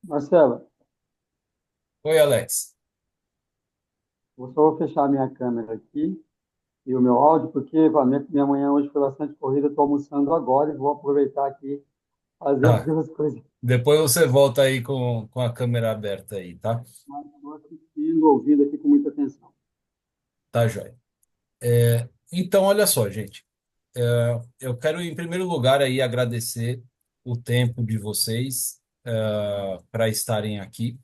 Marcela, Oi, Alex. eu só vou fechar a minha câmera aqui e o meu áudio, porque pá, minha manhã hoje foi bastante corrida, estou almoçando agora e vou aproveitar aqui fazer as Tá. duas coisas. Depois você volta aí com a câmera aberta aí, tá? Mas estou assistindo, ouvindo aqui com muita atenção. Tá, joia. Então, olha só, gente. Eu quero, em primeiro lugar, aí agradecer o tempo de vocês para estarem aqui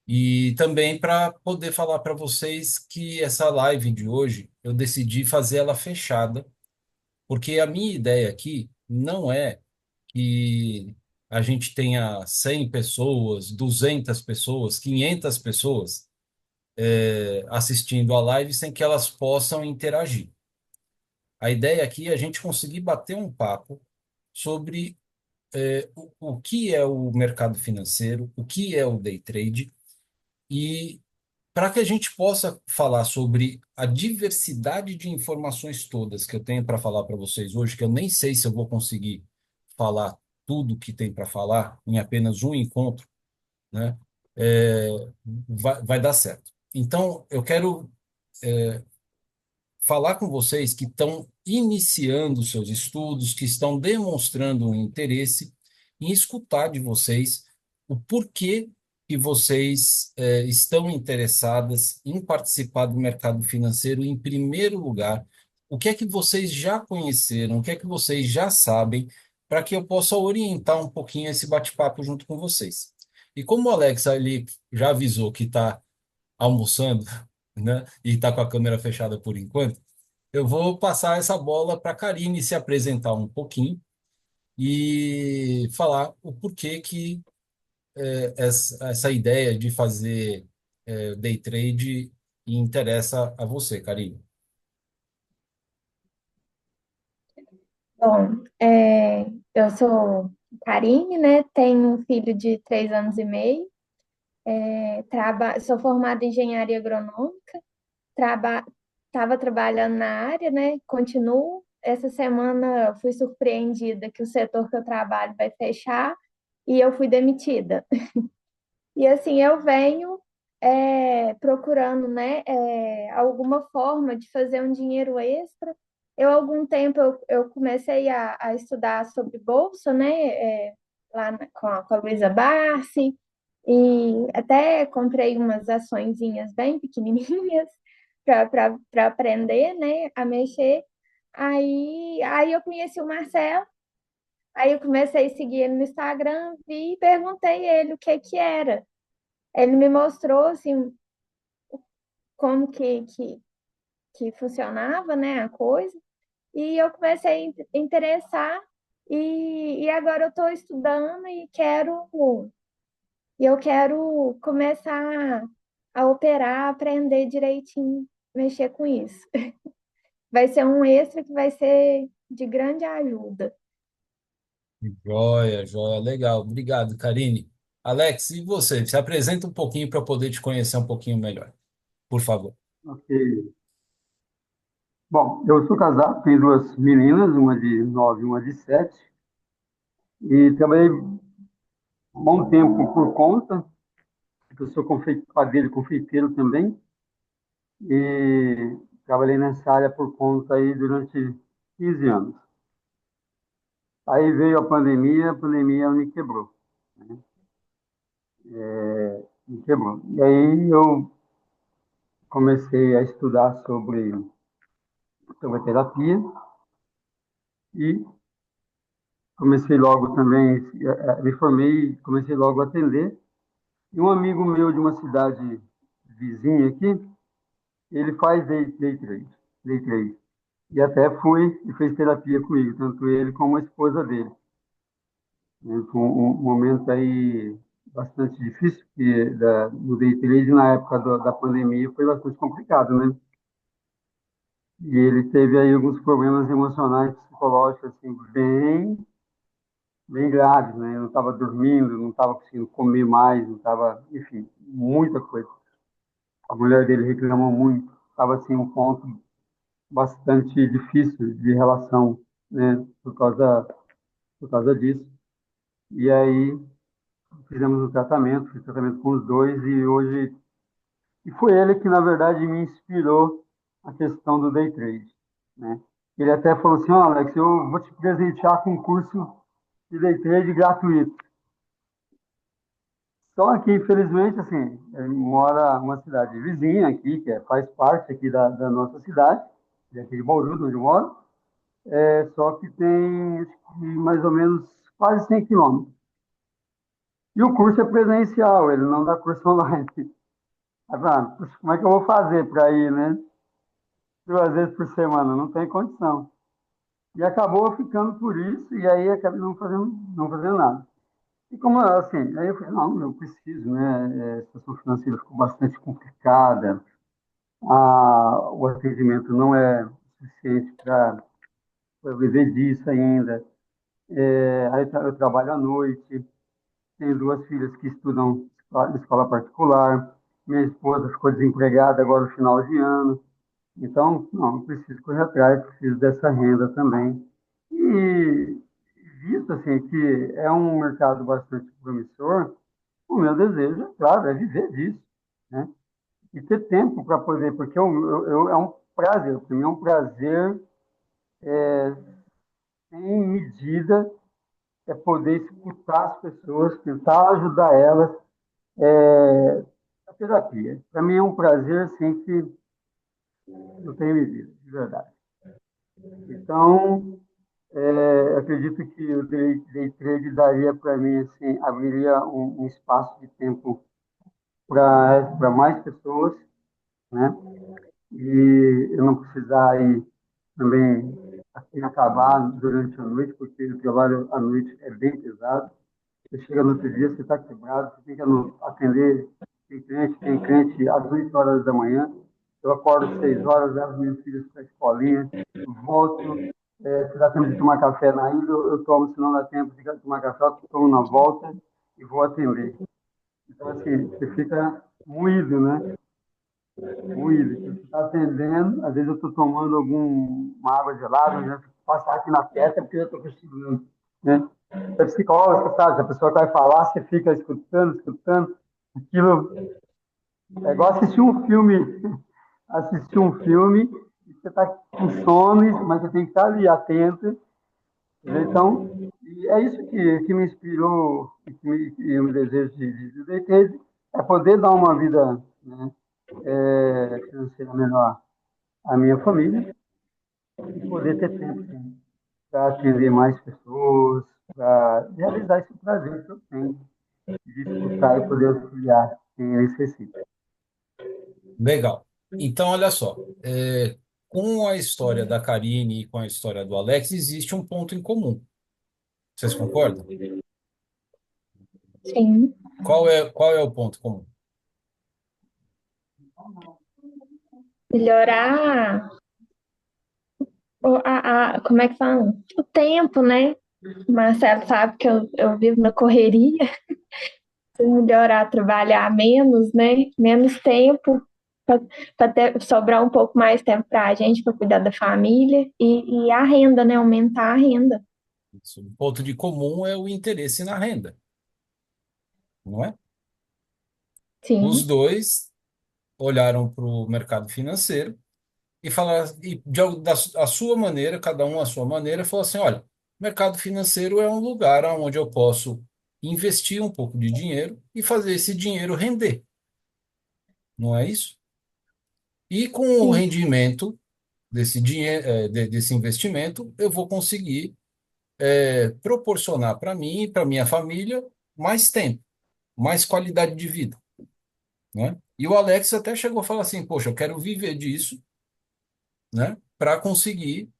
e também para poder falar para vocês que essa live de hoje eu decidi fazer ela fechada, porque a minha ideia aqui não é que a gente tenha 100 pessoas, 200 pessoas, 500 pessoas assistindo a live sem que elas possam interagir. A ideia aqui é a gente conseguir bater um papo sobre o que é o mercado financeiro, o que é o day trade, e para que a gente possa falar sobre a diversidade de informações todas que eu tenho para falar para vocês hoje, que eu nem sei se eu vou conseguir falar tudo que tem para falar em apenas um encontro, né? É, vai dar certo. Então, eu quero falar com vocês que estão iniciando seus estudos, que estão demonstrando um interesse em escutar de vocês o porquê que vocês estão interessadas em participar do mercado financeiro em primeiro lugar. O que é que vocês já conheceram, o que é que vocês já sabem, para que eu possa orientar um pouquinho esse bate-papo junto com vocês. E como o Alex ali já avisou que está almoçando, né, e está com a câmera fechada por enquanto, eu vou passar essa bola para a Karine se apresentar um pouquinho e falar o porquê que essa ideia de fazer day trade interessa a você, Karine. Bom, eu sou Karine, né? Tenho um filho de 3 anos e meio. Sou formada em engenharia agronômica. Estava trabalhando na área, né? Continuo. Essa semana eu fui surpreendida que o setor que eu trabalho vai fechar e eu fui demitida. E assim, eu venho procurando, né, alguma forma de fazer um dinheiro extra. Há algum tempo, eu comecei a estudar sobre bolsa, né, com a Luísa Barsi, e até comprei umas açõezinhas bem pequenininhas para aprender, né, a mexer. Aí eu conheci o Marcelo. Aí eu comecei a seguir ele no Instagram, vi e perguntei ele o que que era. Ele me mostrou assim como que funcionava, né, a coisa, e eu comecei a interessar e agora eu estou estudando e eu quero começar a operar, aprender direitinho, mexer com isso. Vai ser um extra que vai ser de grande ajuda. Joia, joia, legal. Obrigado, Karine. Alex, e você? Se apresenta um pouquinho para eu poder te conhecer um pouquinho melhor, por favor. Ok. Bom, eu sou casado, tenho duas meninas, uma de 9 e uma de 7, e trabalhei um bom tempo por conta, porque eu sou padeiro, confeiteiro também, e trabalhei nessa área por conta aí durante 15 anos. Aí veio a pandemia me quebrou, me quebrou. E aí eu comecei a estudar sobre a terapia e comecei logo também, me formei, comecei logo a atender. E um amigo meu de uma cidade vizinha aqui, ele faz day trade. E até fui e fez terapia comigo, tanto ele como a esposa dele. Né? Foi um momento aí bastante difícil, porque no day trade, na época da pandemia, foi bastante complicado, né? E ele teve aí alguns problemas emocionais, psicológicos, assim, bem graves, né? Eu não estava dormindo, não estava conseguindo comer mais, não estava, enfim, muita coisa. A mulher dele reclamou muito, estava assim um ponto bastante difícil de relação, né? Por causa disso. E aí fizemos um tratamento, fiz tratamento com os dois e hoje e foi ele que na verdade me inspirou a questão do day trade, né? Ele até falou assim, ó, Alex, eu vou te presentear com um curso de day trade gratuito. Só que, infelizmente, assim, ele mora numa cidade vizinha aqui, faz parte aqui da nossa cidade, daqui de Bauru, onde eu moro, só que tem acho que, mais ou menos quase 100 quilômetros. E o curso é presencial, ele não dá curso online. Aí, puxa, como é que eu vou fazer para ir, né? 2 vezes por semana, não tem condição. E acabou ficando por isso, e aí acabei não fazendo nada. E como assim, aí eu falei, não, eu preciso, né? A situação financeira ficou bastante complicada, o atendimento não é suficiente para viver disso ainda. Aí eu trabalho à noite, tenho 2 filhas que estudam escola particular, minha esposa ficou desempregada agora no final de ano. Então, não, eu preciso correr atrás, preciso dessa renda também. E visto assim que é um mercado bastante promissor, o meu desejo, é claro, é viver disso, né? E ter tempo para poder, porque é um prazer, para mim é um prazer sem medida, é poder escutar as pessoas, tentar ajudar elas. A terapia, para mim é um prazer assim que não tem medida, de verdade. Então, acredito que o day trade daria para mim, assim, abriria um espaço de tempo para mais pessoas, né? E eu não precisar ir também assim, acabar durante a noite, porque o trabalho à noite é bem pesado. Você chega no outro dia, você está quebrado, você tem que atender, tem cliente às 8 horas da manhã. Eu acordo às 6 horas, levo meus filhos para a escolinha, volto. Se dá tempo de tomar café na ida, eu tomo, se não dá tempo de tomar café, eu tomo na volta e vou atender. Então, assim, você fica moído, né? Moído. Você está atendendo, às vezes eu estou tomando uma água gelada, né? Passar aqui na testa porque eu estou conseguindo, né? É psicológico, sabe? Se a pessoa vai falar, você fica escutando, escutando. Aquilo é igual assistir um filme e você está com sono, mas você tem que estar ali atento. Então, e é isso que me inspirou e o desejo de ter, é poder dar uma vida, né, financeira melhor à minha família e poder ter tempo para atender mais pessoas, para realizar esse prazer que eu tenho de escutar e poder auxiliar quem necessita. Legal. Então, olha só, com a história da Karine e com a história do Alex, existe um ponto em comum. Vocês concordam? Sim. Qual é o ponto comum? Melhorar como é que fala? O tempo, né? O Marcelo sabe que eu vivo na correria. Se melhorar, trabalhar menos, né? Menos tempo, para sobrar um pouco mais tempo para a gente, para cuidar da família e a renda, né? Aumentar a renda. Isso. O ponto de comum é o interesse na renda, não é? Os Sim, dois olharam para o mercado financeiro e falaram, a sua maneira, cada um à sua maneira, falou assim: olha, mercado financeiro é um lugar onde eu posso investir um pouco de dinheiro e fazer esse dinheiro render, não é isso? E com o sim, rendimento desse dinheiro, desse investimento, eu vou conseguir proporcionar para mim e para minha família mais tempo, mais qualidade de vida, né? E o Alex até chegou a falar assim: poxa, eu quero viver disso, né? Para conseguir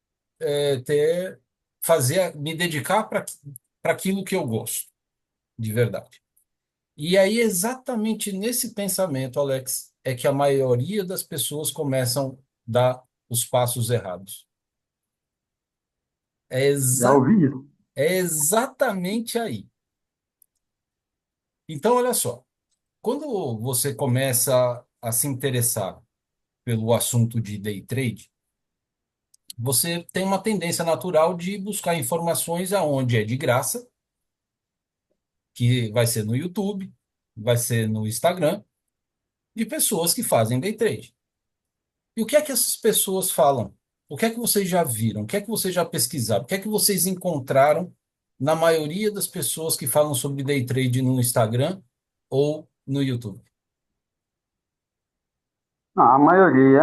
ter, me dedicar para aquilo que eu gosto, de verdade. E aí, exatamente nesse pensamento, Alex, é que a maioria das pessoas começam a dar os passos errados. É, Já ouvi isso. é exatamente aí. Então, olha só, quando você começa a se interessar pelo assunto de day trade, você tem uma tendência natural de buscar informações aonde é de graça que vai ser no YouTube, vai ser no Instagram, de pessoas que fazem day trade. E o que é que essas pessoas falam? O que é que vocês já viram? O que é que vocês já pesquisaram? O que é que vocês encontraram na maioria das pessoas que falam sobre day trade no Instagram ou no YouTube? Não, a maioria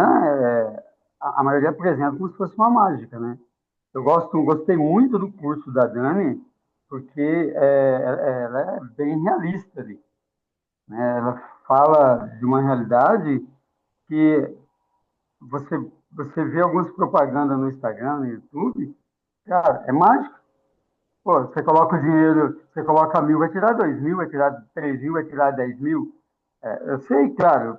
apresenta como se fosse uma mágica, né? Gostei muito do curso da Dani, porque ela é bem realista ali, né? Ela fala de uma realidade que você vê algumas propagandas no Instagram, no YouTube, cara, é mágico. Pô, você coloca o dinheiro, você coloca 1.000, vai tirar 2.000, vai tirar 3.000, vai tirar 10.000. Eu sei, claro,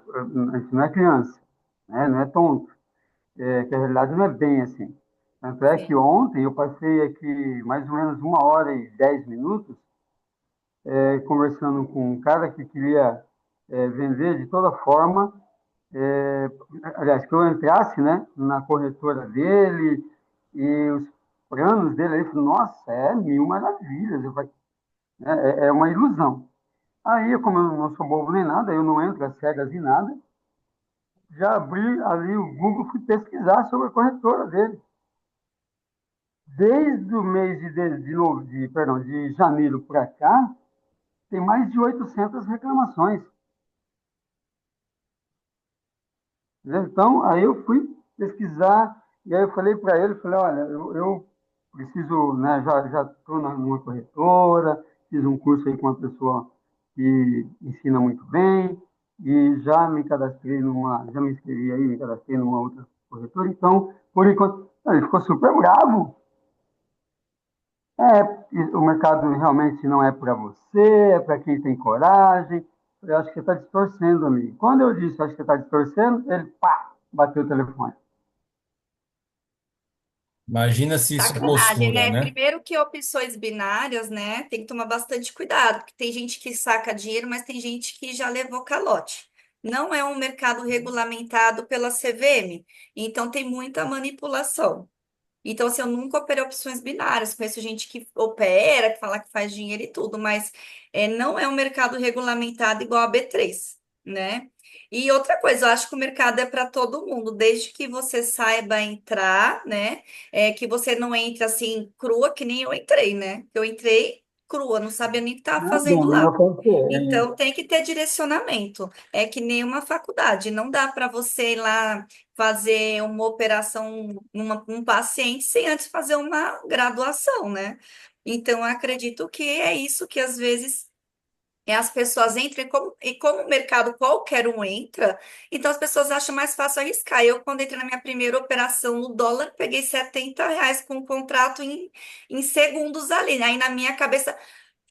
a gente não é criança, né? Não é tonto, que a realidade não é bem assim. Tanto é que Sim. ontem eu passei aqui mais ou menos 1 hora e 10 minutos conversando com um cara que queria vender de toda forma, é, aliás, que eu entrasse, né, na corretora dele e os planos dele, ele falou, nossa, é 1.000 maravilhas, eu falei, é uma ilusão. Aí, como eu não sou bobo nem nada, eu não entro às cegas em nada, já abri ali o Google, fui pesquisar sobre a corretora dele. Desde o mês de janeiro para cá, tem mais de 800 reclamações. Né? Então, aí eu fui pesquisar, e aí eu falei para ele, falei, olha, eu preciso, né, já estou numa corretora, fiz um curso aí com uma pessoa que ensina muito bem, e já me inscrevi aí, me cadastrei numa outra corretora, então, por enquanto, ele ficou super bravo. O mercado realmente não é para você, é para quem tem coragem. Eu acho que está distorcendo, amigo. Quando eu disse acho que está distorcendo, ele pá, bateu o telefone. Imagina se isso é Sacanagem, postura, né? né? Primeiro que opções binárias, né? Tem que tomar bastante cuidado, porque tem gente que saca dinheiro, mas tem gente que já levou calote. Não é um mercado regulamentado pela CVM, então tem muita manipulação. Então, assim, eu nunca operei opções binárias. Conheço gente que opera, que fala que faz dinheiro e tudo, mas não é um mercado regulamentado igual a B3, né? E outra coisa, eu acho que o mercado é para todo mundo, desde que você saiba entrar, né? Que você não entre assim crua, que nem eu entrei, né? Eu entrei crua, não sabia nem o que estava Nada, fazendo não lá. acontece. Então, tem que ter direcionamento. É que nem uma faculdade. Não dá para você ir lá fazer uma operação um paciente sem antes fazer uma graduação, né? Então, eu acredito que é isso que às vezes as pessoas entram e como o mercado qualquer um entra, então as pessoas acham mais fácil arriscar. Eu, quando entrei na minha primeira operação no dólar, peguei R$ 70 com o contrato em segundos ali, né? Aí na minha cabeça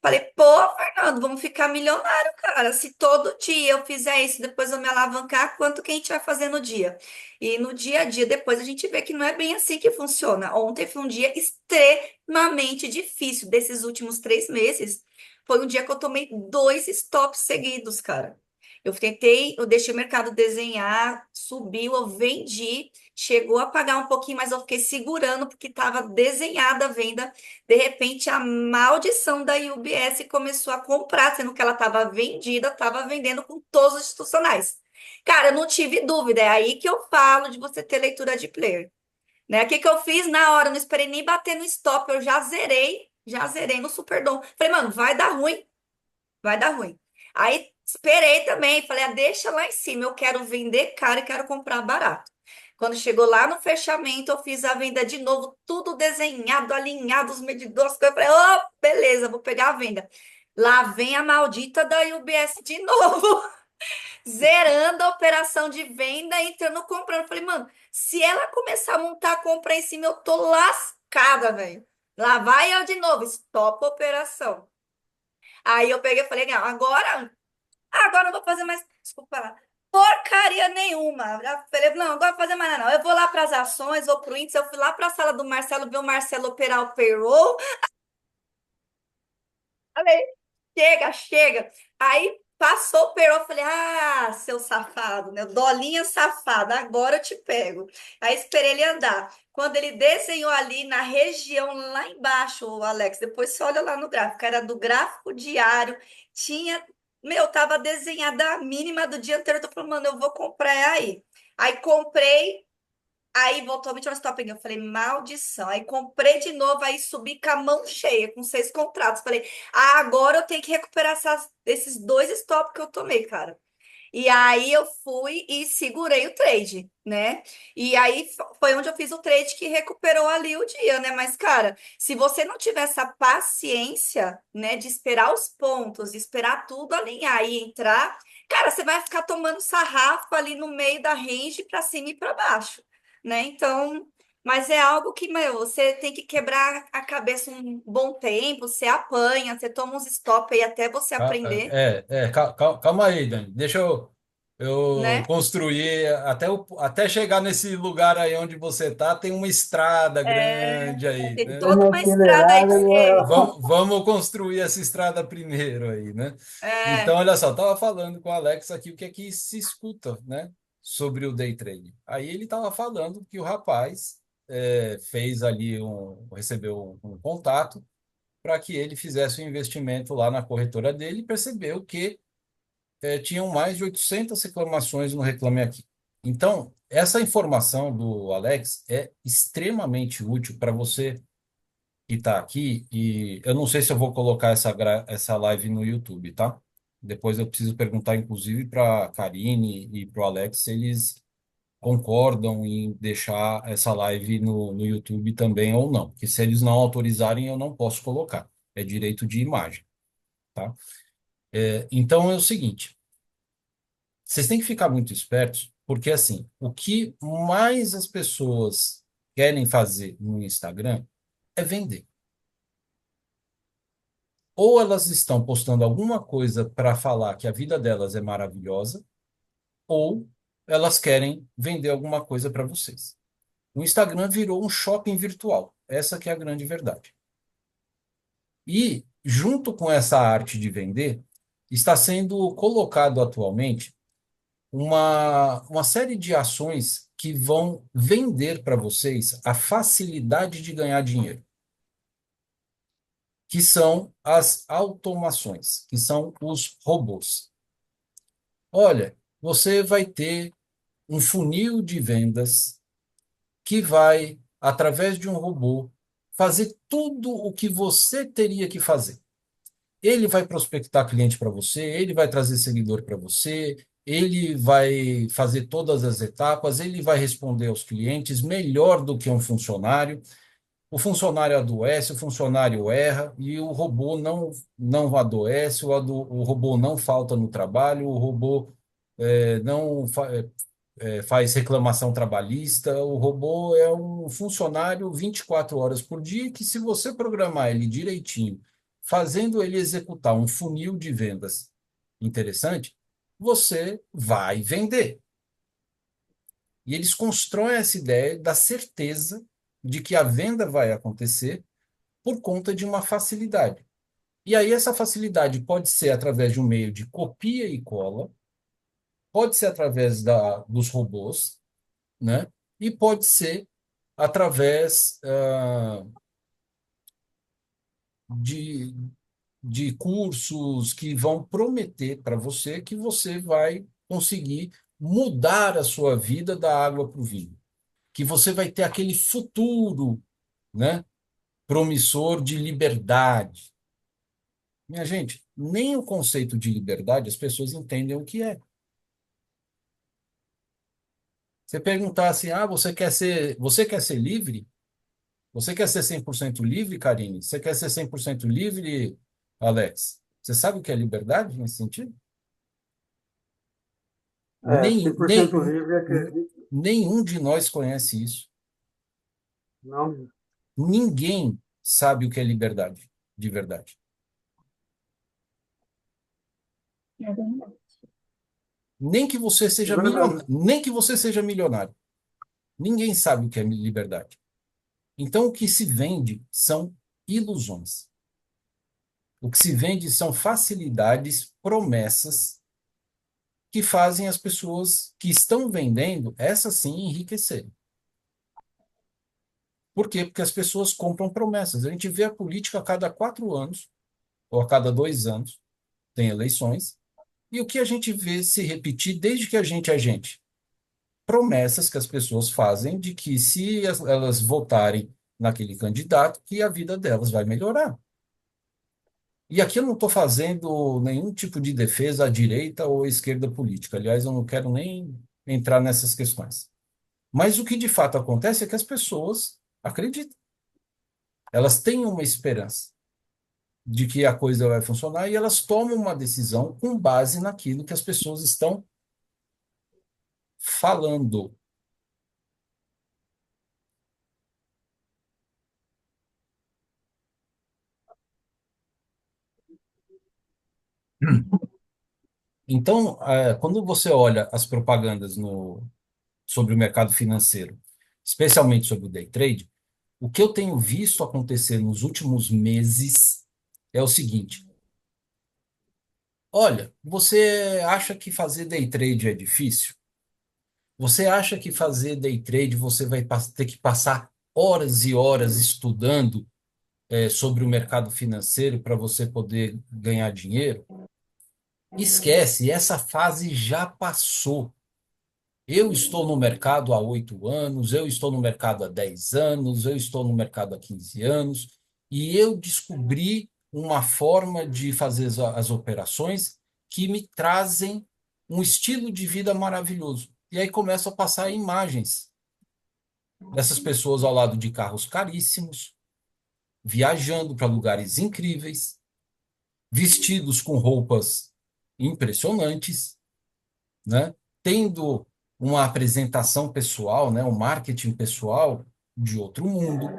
falei, pô, Fernando, vamos ficar milionário, cara. Se todo dia eu fizer isso, depois eu me alavancar, quanto que a gente vai fazer no dia? E no dia a dia, depois a gente vê que não é bem assim que funciona. Ontem foi um dia extremamente difícil. Desses últimos 3 meses, foi um dia que eu tomei 2 stops seguidos, cara. Eu deixei o mercado desenhar, subiu, eu vendi, chegou a pagar um pouquinho, mas eu fiquei segurando porque estava desenhada a venda. De repente, a maldição da UBS começou a comprar, sendo que ela estava vendida, estava vendendo com todos os institucionais. Cara, eu não tive dúvida, é aí que eu falo de você ter leitura de player. Né? O que que eu fiz na hora? Eu não esperei nem bater no stop, eu já zerei no Superdom. Falei, mano, vai dar ruim, vai dar ruim. Aí esperei também, falei, deixa lá em cima, eu quero vender caro e quero comprar barato. Quando chegou lá no fechamento, eu fiz a venda de novo, tudo desenhado, alinhado, os medidores. Eu falei, oh, beleza, vou pegar a venda. Lá vem a maldita da UBS de novo, zerando a operação de venda, entrando comprando. Eu falei, mano, se ela começar a montar a compra em cima, eu tô lascada, velho. Lá vai eu de novo, stop a operação. Aí eu peguei e falei, não, agora eu não vou fazer mais, desculpa lá, porcaria nenhuma. Eu falei, não, agora vou fazer mais nada, não. Eu vou lá para as ações, vou para o índice, eu fui lá para a sala do Marcelo, ver o Marcelo operar o payroll. Falei, chega, chega. Aí passou o perô, eu falei, ah, seu safado, né? Dolinha safada, agora eu te pego. Aí esperei ele andar. Quando ele desenhou ali na região lá embaixo, o Alex, depois você olha lá no gráfico, era do gráfico diário, tinha, meu, tava desenhada a mínima do dia anterior, eu tô falando, mano, eu vou comprar aí. Aí comprei, aí voltou a me tirar stop. Eu falei, maldição. Aí comprei de novo, aí subi com a mão cheia, com 6 contratos. Falei, ah, agora eu tenho que recuperar esses 2 stops que eu tomei, cara. E aí eu fui e segurei o trade, né? E aí foi onde eu fiz o trade que recuperou ali o dia, né? Mas, cara, se você não tiver essa paciência, né, de esperar os pontos, de esperar tudo alinhar e entrar, cara, você vai ficar tomando sarrafo ali no meio da range para cima e para baixo, né? Então, mas é algo que, meu, você tem que quebrar a cabeça um bom tempo, você apanha, você toma uns stop aí até você aprender, Calma aí, Dani. Deixa eu né? construir até chegar nesse lugar aí onde você tá, tem uma estrada É, grande aí, tem né? toda Dando uma uma estrada aí acelerada, que você. Vamos construir essa estrada primeiro aí, né? Então, É, olha só, tava falando com o Alex aqui o que é que se escuta, né, sobre o day trading. Aí ele tava falando que o rapaz fez ali recebeu um contato para que ele fizesse um investimento lá na corretora dele e percebeu que tinham mais de 800 reclamações no Reclame Aqui. Então, essa informação do Alex é extremamente útil para você que está aqui. E eu não sei se eu vou colocar essa live no YouTube, tá? Depois eu preciso perguntar, inclusive, para a Karine e para o Alex se eles concordam em deixar essa live no YouTube também ou não. Porque se eles não autorizarem, eu não posso colocar. É direito de imagem, tá? Então é o seguinte. Vocês têm que ficar muito espertos, porque assim, o que mais as pessoas querem fazer no Instagram é vender. Ou elas estão postando alguma coisa para falar que a vida delas é maravilhosa, ou elas querem vender alguma coisa para vocês. O Instagram virou um shopping virtual. Essa que é a grande verdade. E junto com essa arte de vender, está sendo colocado atualmente uma série de ações que vão vender para vocês a facilidade de ganhar dinheiro, que são as automações, que são os robôs. Olha, você vai ter um funil de vendas que vai, através de um robô, fazer tudo o que você teria que fazer. Ele vai prospectar cliente para você, ele vai trazer seguidor para você, ele vai fazer todas as etapas, ele vai responder aos clientes melhor do que um funcionário. O funcionário adoece, o funcionário erra e o robô não adoece, o robô não falta no trabalho, o robô não faz reclamação trabalhista. O robô é um funcionário 24 horas por dia que, se você programar ele direitinho, fazendo ele executar um funil de vendas interessante, você vai vender. E eles constroem essa ideia da certeza de que a venda vai acontecer por conta de uma facilidade. E aí essa facilidade pode ser através de um meio de copia e cola, pode ser através dos robôs, né? E pode ser através de, de cursos que vão prometer para você que você vai conseguir mudar a sua vida da água para o vinho, que você vai ter aquele futuro, né, promissor de liberdade. Minha gente, nem o conceito de liberdade as pessoas entendem o que é. Você perguntar assim, você quer ser livre? Você quer ser 100% livre, Karine? Você quer ser 100% livre, Alex? Você sabe o que é liberdade nesse sentido? cem Nem, por nem, cento livre, acredito. nenhum de nós conhece isso. Não, Ninguém sabe o que é liberdade, de verdade. É verdade. é verdade. Nem que você seja milionário. Ninguém sabe o que é liberdade. Então, o que se vende são ilusões. O que se vende são facilidades, promessas que fazem as pessoas que estão vendendo, essas sim, enriquecerem. Por quê? Porque as pessoas compram promessas. A gente vê a política a cada 4 anos, ou a cada 2 anos, tem eleições, e o que a gente vê se repetir desde que a gente é gente? Promessas que as pessoas fazem de que se elas votarem naquele candidato, que a vida delas vai melhorar. E aqui eu não estou fazendo nenhum tipo de defesa à direita ou à esquerda política. Aliás, eu não quero nem entrar nessas questões. Mas o que de fato acontece é que as pessoas acreditam. Elas têm uma esperança de que a coisa vai funcionar e elas tomam uma decisão com base naquilo que as pessoas estão falando. Então, quando você olha as propagandas sobre o mercado financeiro, especialmente sobre o day trade, o que eu tenho visto acontecer nos últimos meses é o seguinte: olha, você acha que fazer day trade é difícil? Você acha que fazer day trade você vai ter que passar horas e horas estudando sobre o mercado financeiro para você poder ganhar dinheiro? Esquece, essa fase já passou. Eu estou no mercado há 8 anos, eu estou no mercado há 10 anos, eu estou no mercado há 15 anos, e eu descobri uma forma de fazer as operações que me trazem um estilo de vida maravilhoso. E aí começo a passar imagens dessas pessoas ao lado de carros caríssimos, viajando para lugares incríveis, vestidos com roupas impressionantes, né? Tendo uma apresentação pessoal, né? Um marketing pessoal de outro mundo,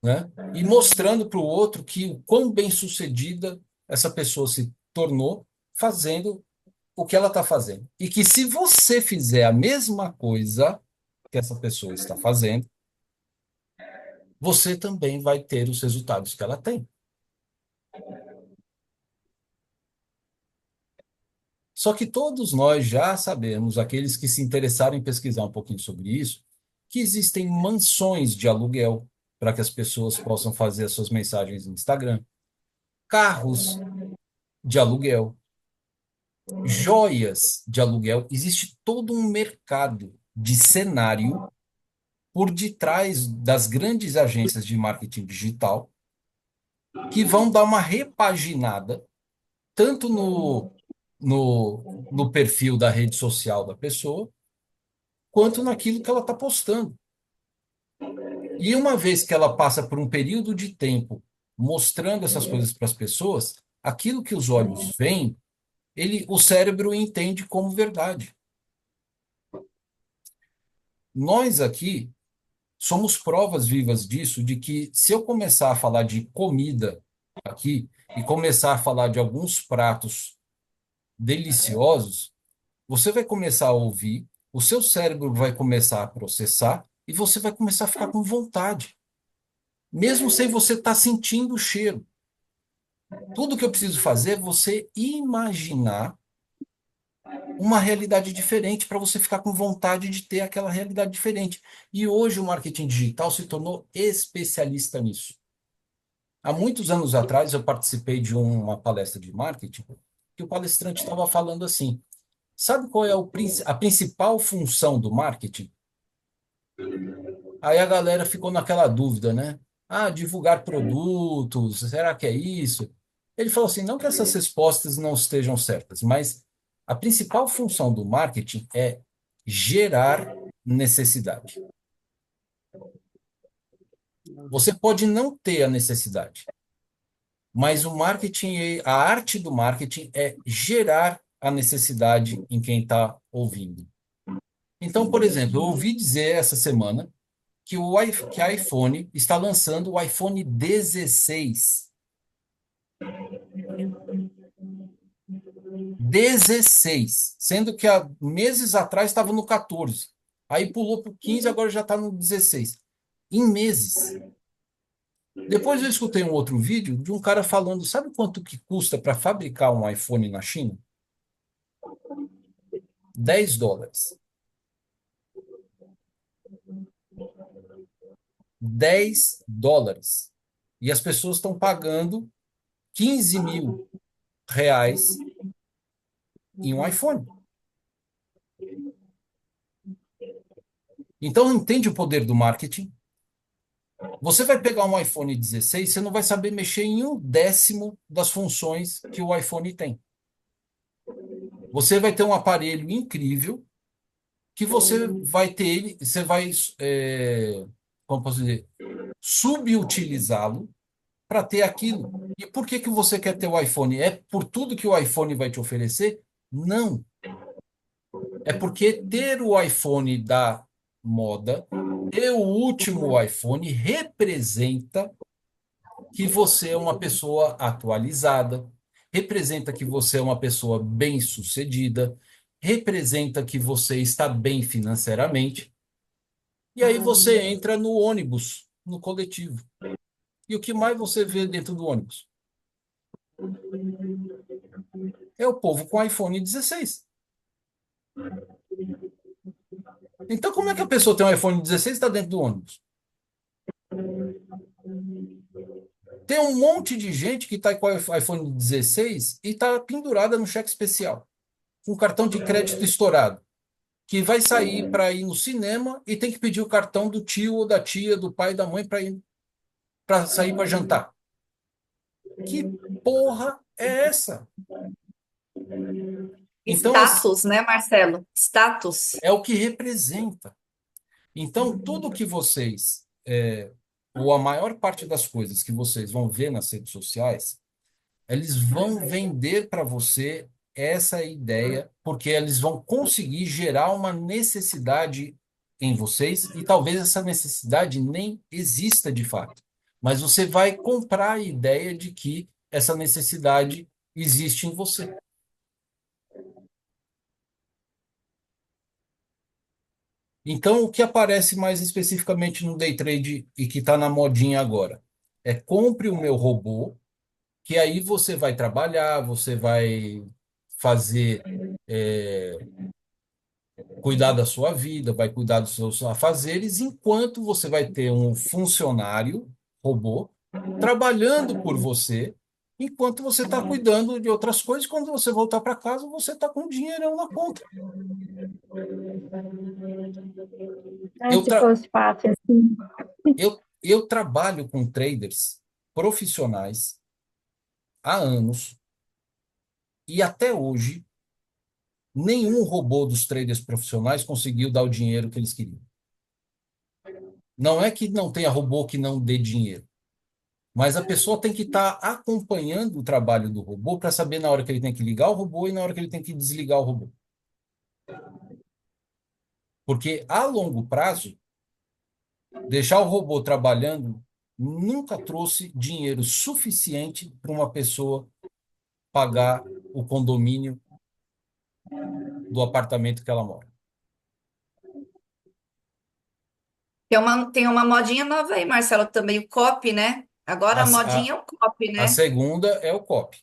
né? E mostrando para o outro que o quão bem-sucedida essa pessoa se tornou fazendo o que ela está fazendo. E que se você fizer a mesma coisa que essa pessoa está fazendo, você também vai ter os resultados que ela tem. Só que todos nós já sabemos, aqueles que se interessaram em pesquisar um pouquinho sobre isso, que existem mansões de aluguel para que as pessoas possam fazer as suas mensagens no Instagram, carros de aluguel, joias de aluguel. Existe todo um mercado de cenário por detrás das grandes agências de marketing digital que vão dar uma repaginada tanto no perfil da rede social da pessoa, quanto naquilo que ela está postando. E uma vez que ela passa por um período de tempo mostrando essas coisas para as pessoas, aquilo que os olhos veem, o cérebro entende como verdade. Nós aqui somos provas vivas disso, de que se eu começar a falar de comida aqui e começar a falar de alguns pratos deliciosos, você vai começar a ouvir, o seu cérebro vai começar a processar e você vai começar a ficar com vontade, mesmo sem você estar sentindo o cheiro. Tudo que eu preciso fazer é você imaginar uma realidade diferente para você ficar com vontade de ter aquela realidade diferente. E hoje o marketing digital se tornou especialista nisso. Há muitos anos atrás eu participei de uma palestra de marketing que o palestrante estava falando assim: sabe qual é a principal função do marketing? Aí a galera ficou naquela dúvida, né? Ah, divulgar produtos, será que é isso? Ele falou assim, não que essas respostas não estejam certas, mas a principal função do marketing é gerar necessidade. Você pode não ter a necessidade, mas o marketing, a arte do marketing é gerar a necessidade em quem está ouvindo. Então, por exemplo, eu ouvi dizer essa semana que a iPhone está lançando o iPhone 16. 16, sendo que há meses atrás estava no 14. Aí pulou para o 15, agora já está no 16. Em meses. Depois eu escutei um outro vídeo de um cara falando, sabe quanto que custa para fabricar um iPhone na China? $10. $10. E as pessoas estão pagando 15 mil reais em um iPhone. Então, entende o poder do marketing? Você vai pegar um iPhone 16, você não vai saber mexer em 1/10 das funções que o iPhone tem. Você vai ter um aparelho incrível que você vai ter ele, você vai, como posso dizer, subutilizá-lo para ter aquilo. E por que que você quer ter o iPhone? É por tudo que o iPhone vai te oferecer? Não. É porque ter o iPhone da moda, ter o último iPhone, representa que você é uma pessoa atualizada, representa que você é uma pessoa bem-sucedida, representa que você está bem financeiramente. E aí você entra no ônibus, no coletivo. E o que mais você vê dentro do ônibus? É o povo com iPhone 16. Então, como é que a pessoa tem um iPhone 16 e está dentro do ônibus? Tem um monte de gente que está com o iPhone 16 e está pendurada no cheque especial, com o cartão de crédito estourado, que vai sair para ir no cinema e tem que pedir o cartão do tio ou da tia, do pai e da mãe para sair para jantar. Que porra é essa? Então, Status, né, Marcelo? Status. é o que representa. Então, tudo que vocês, ou a maior parte das coisas que vocês vão ver nas redes sociais, eles vão vender para você essa ideia, porque eles vão conseguir gerar uma necessidade em vocês, e talvez essa necessidade nem exista de fato. Mas você vai comprar a ideia de que essa necessidade existe em você. Então, o que aparece mais especificamente no day trade e que está na modinha agora é: compre o meu robô, que aí você vai trabalhar, você vai fazer, cuidar da sua vida, vai cuidar dos seus afazeres, enquanto você vai ter um funcionário robô trabalhando por você, enquanto você está cuidando de outras coisas. Quando você voltar para casa, você está com dinheirão na conta. Ah, Eu, se tra fosse fácil assim. eu trabalho com traders profissionais há anos e até hoje nenhum robô dos traders profissionais conseguiu dar o dinheiro que eles queriam. Não é que não tenha robô que não dê dinheiro, mas a pessoa tem que estar acompanhando o trabalho do robô para saber na hora que ele tem que ligar o robô e na hora que ele tem que desligar o robô. Porque a longo prazo, deixar o robô trabalhando nunca trouxe dinheiro suficiente para uma pessoa pagar o condomínio do apartamento que ela mora. Tem uma modinha nova aí, Marcelo, também, o copy, né? Agora A, a modinha a, é o copy, a né? segunda é o copy.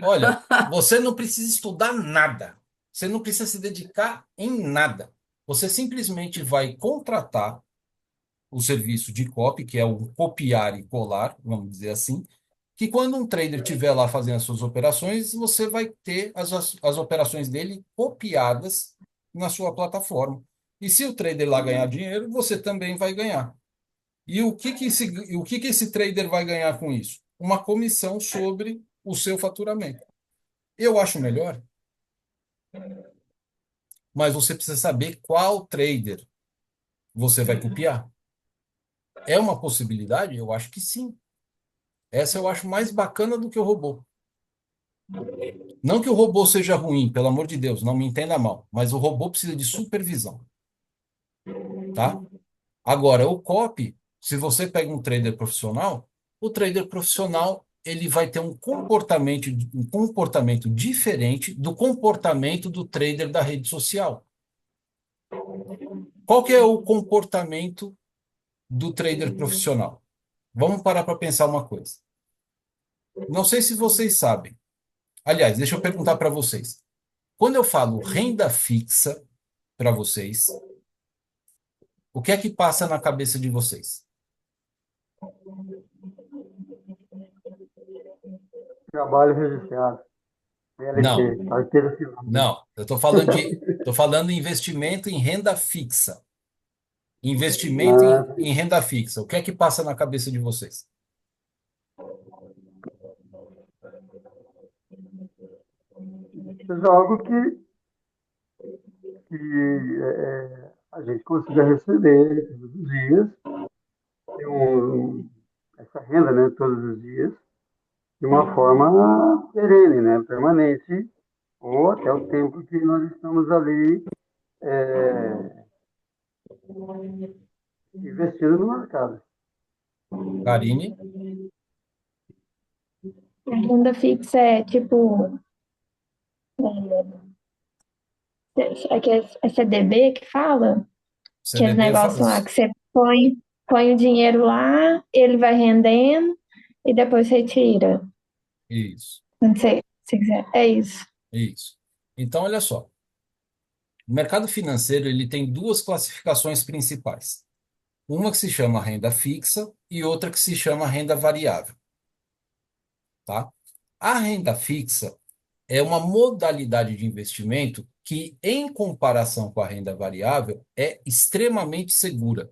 Olha, você não precisa estudar nada. Você não precisa se dedicar em nada. Você simplesmente vai contratar o serviço de copy, que é o copiar e colar, vamos dizer assim, que quando um trader estiver lá fazendo as suas operações, você vai ter as operações dele copiadas na sua plataforma. E se o trader lá ganhar dinheiro, você também vai ganhar. E o que que esse trader vai ganhar com isso? Uma comissão sobre o seu faturamento. Eu acho melhor, mas você precisa saber qual trader você vai copiar. É uma possibilidade? Eu acho que sim. Essa eu acho mais bacana do que o robô. Não que o robô seja ruim, pelo amor de Deus, não me entenda mal, mas o robô precisa de supervisão, tá? Agora, o copy, se você pega um trader profissional, o trader profissional ele vai ter um comportamento diferente do comportamento do trader da rede social. Qual que é o comportamento do trader profissional? Vamos parar para pensar uma coisa. Não sei se vocês sabem. Aliás, deixa eu perguntar para vocês. Quando eu falo renda fixa para vocês, o que é que passa na cabeça de vocês? Trabalho registrado, Não, CLT, carteira assinada. não. Tô falando em investimento em renda fixa. Investimento Ah, em renda fixa. O que é que passa na cabeça de vocês? seja algo que a gente consiga receber todos os dias, ter essa renda, né, todos os dias, de uma forma perene, né, permanente, ou até o tempo que nós estamos ali é, investindo no mercado. Karine? A renda fixa é tipo, é CDB que fala? Que é esse CDB negócio lá que você põe o dinheiro lá, ele vai rendendo e depois você tira. Isso, Quando você quiser. É isso. isso. Então, olha só. O mercado financeiro ele tem duas classificações principais. Uma que se chama renda fixa e outra que se chama renda variável, tá? A renda fixa é uma modalidade de investimento que, em comparação com a renda variável, é extremamente segura.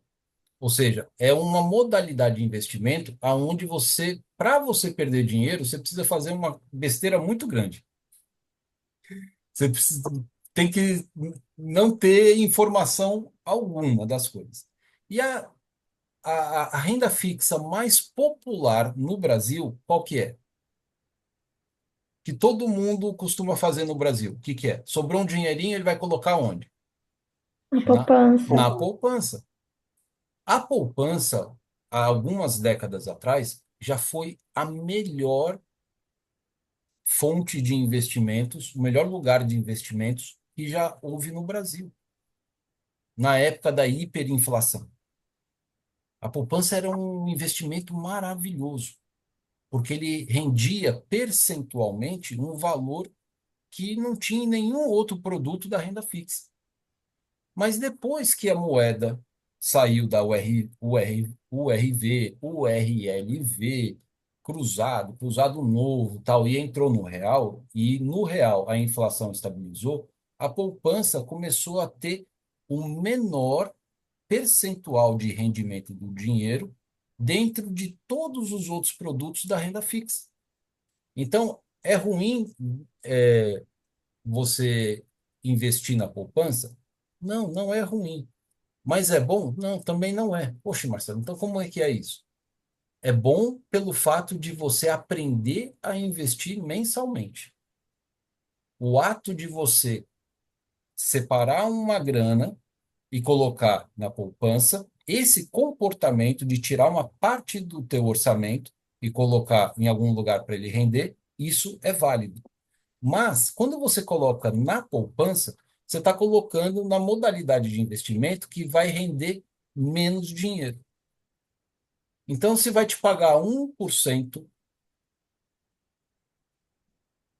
Ou seja, é uma modalidade de investimento aonde você, para você perder dinheiro, você precisa fazer uma besteira muito grande. Você precisa, tem que não ter informação alguma das coisas. E a renda fixa mais popular no Brasil, qual que é? Que todo mundo costuma fazer no Brasil. O que que é? Sobrou um dinheirinho, ele vai colocar onde? A Na, poupança. na poupança. A poupança, há algumas décadas atrás, já foi a melhor fonte de investimentos, o melhor lugar de investimentos que já houve no Brasil, na época da hiperinflação. A poupança era um investimento maravilhoso, porque ele rendia percentualmente um valor que não tinha em nenhum outro produto da renda fixa. Mas depois que a moeda saiu da URV, URLV, cruzado novo, tal, e entrou no real, e no real a inflação estabilizou, a poupança começou a ter o menor percentual de rendimento do dinheiro dentro de todos os outros produtos da renda fixa. Então, é ruim você investir na poupança? Não, não é ruim. Mas é bom? Não, também não é. Poxa, Marcelo, então como é que é isso? É bom pelo fato de você aprender a investir mensalmente. O ato de você separar uma grana e colocar na poupança, esse comportamento de tirar uma parte do teu orçamento e colocar em algum lugar para ele render, isso é válido. Mas, quando você coloca na poupança, você está colocando na modalidade de investimento que vai render menos dinheiro. Então, se vai te pagar 1%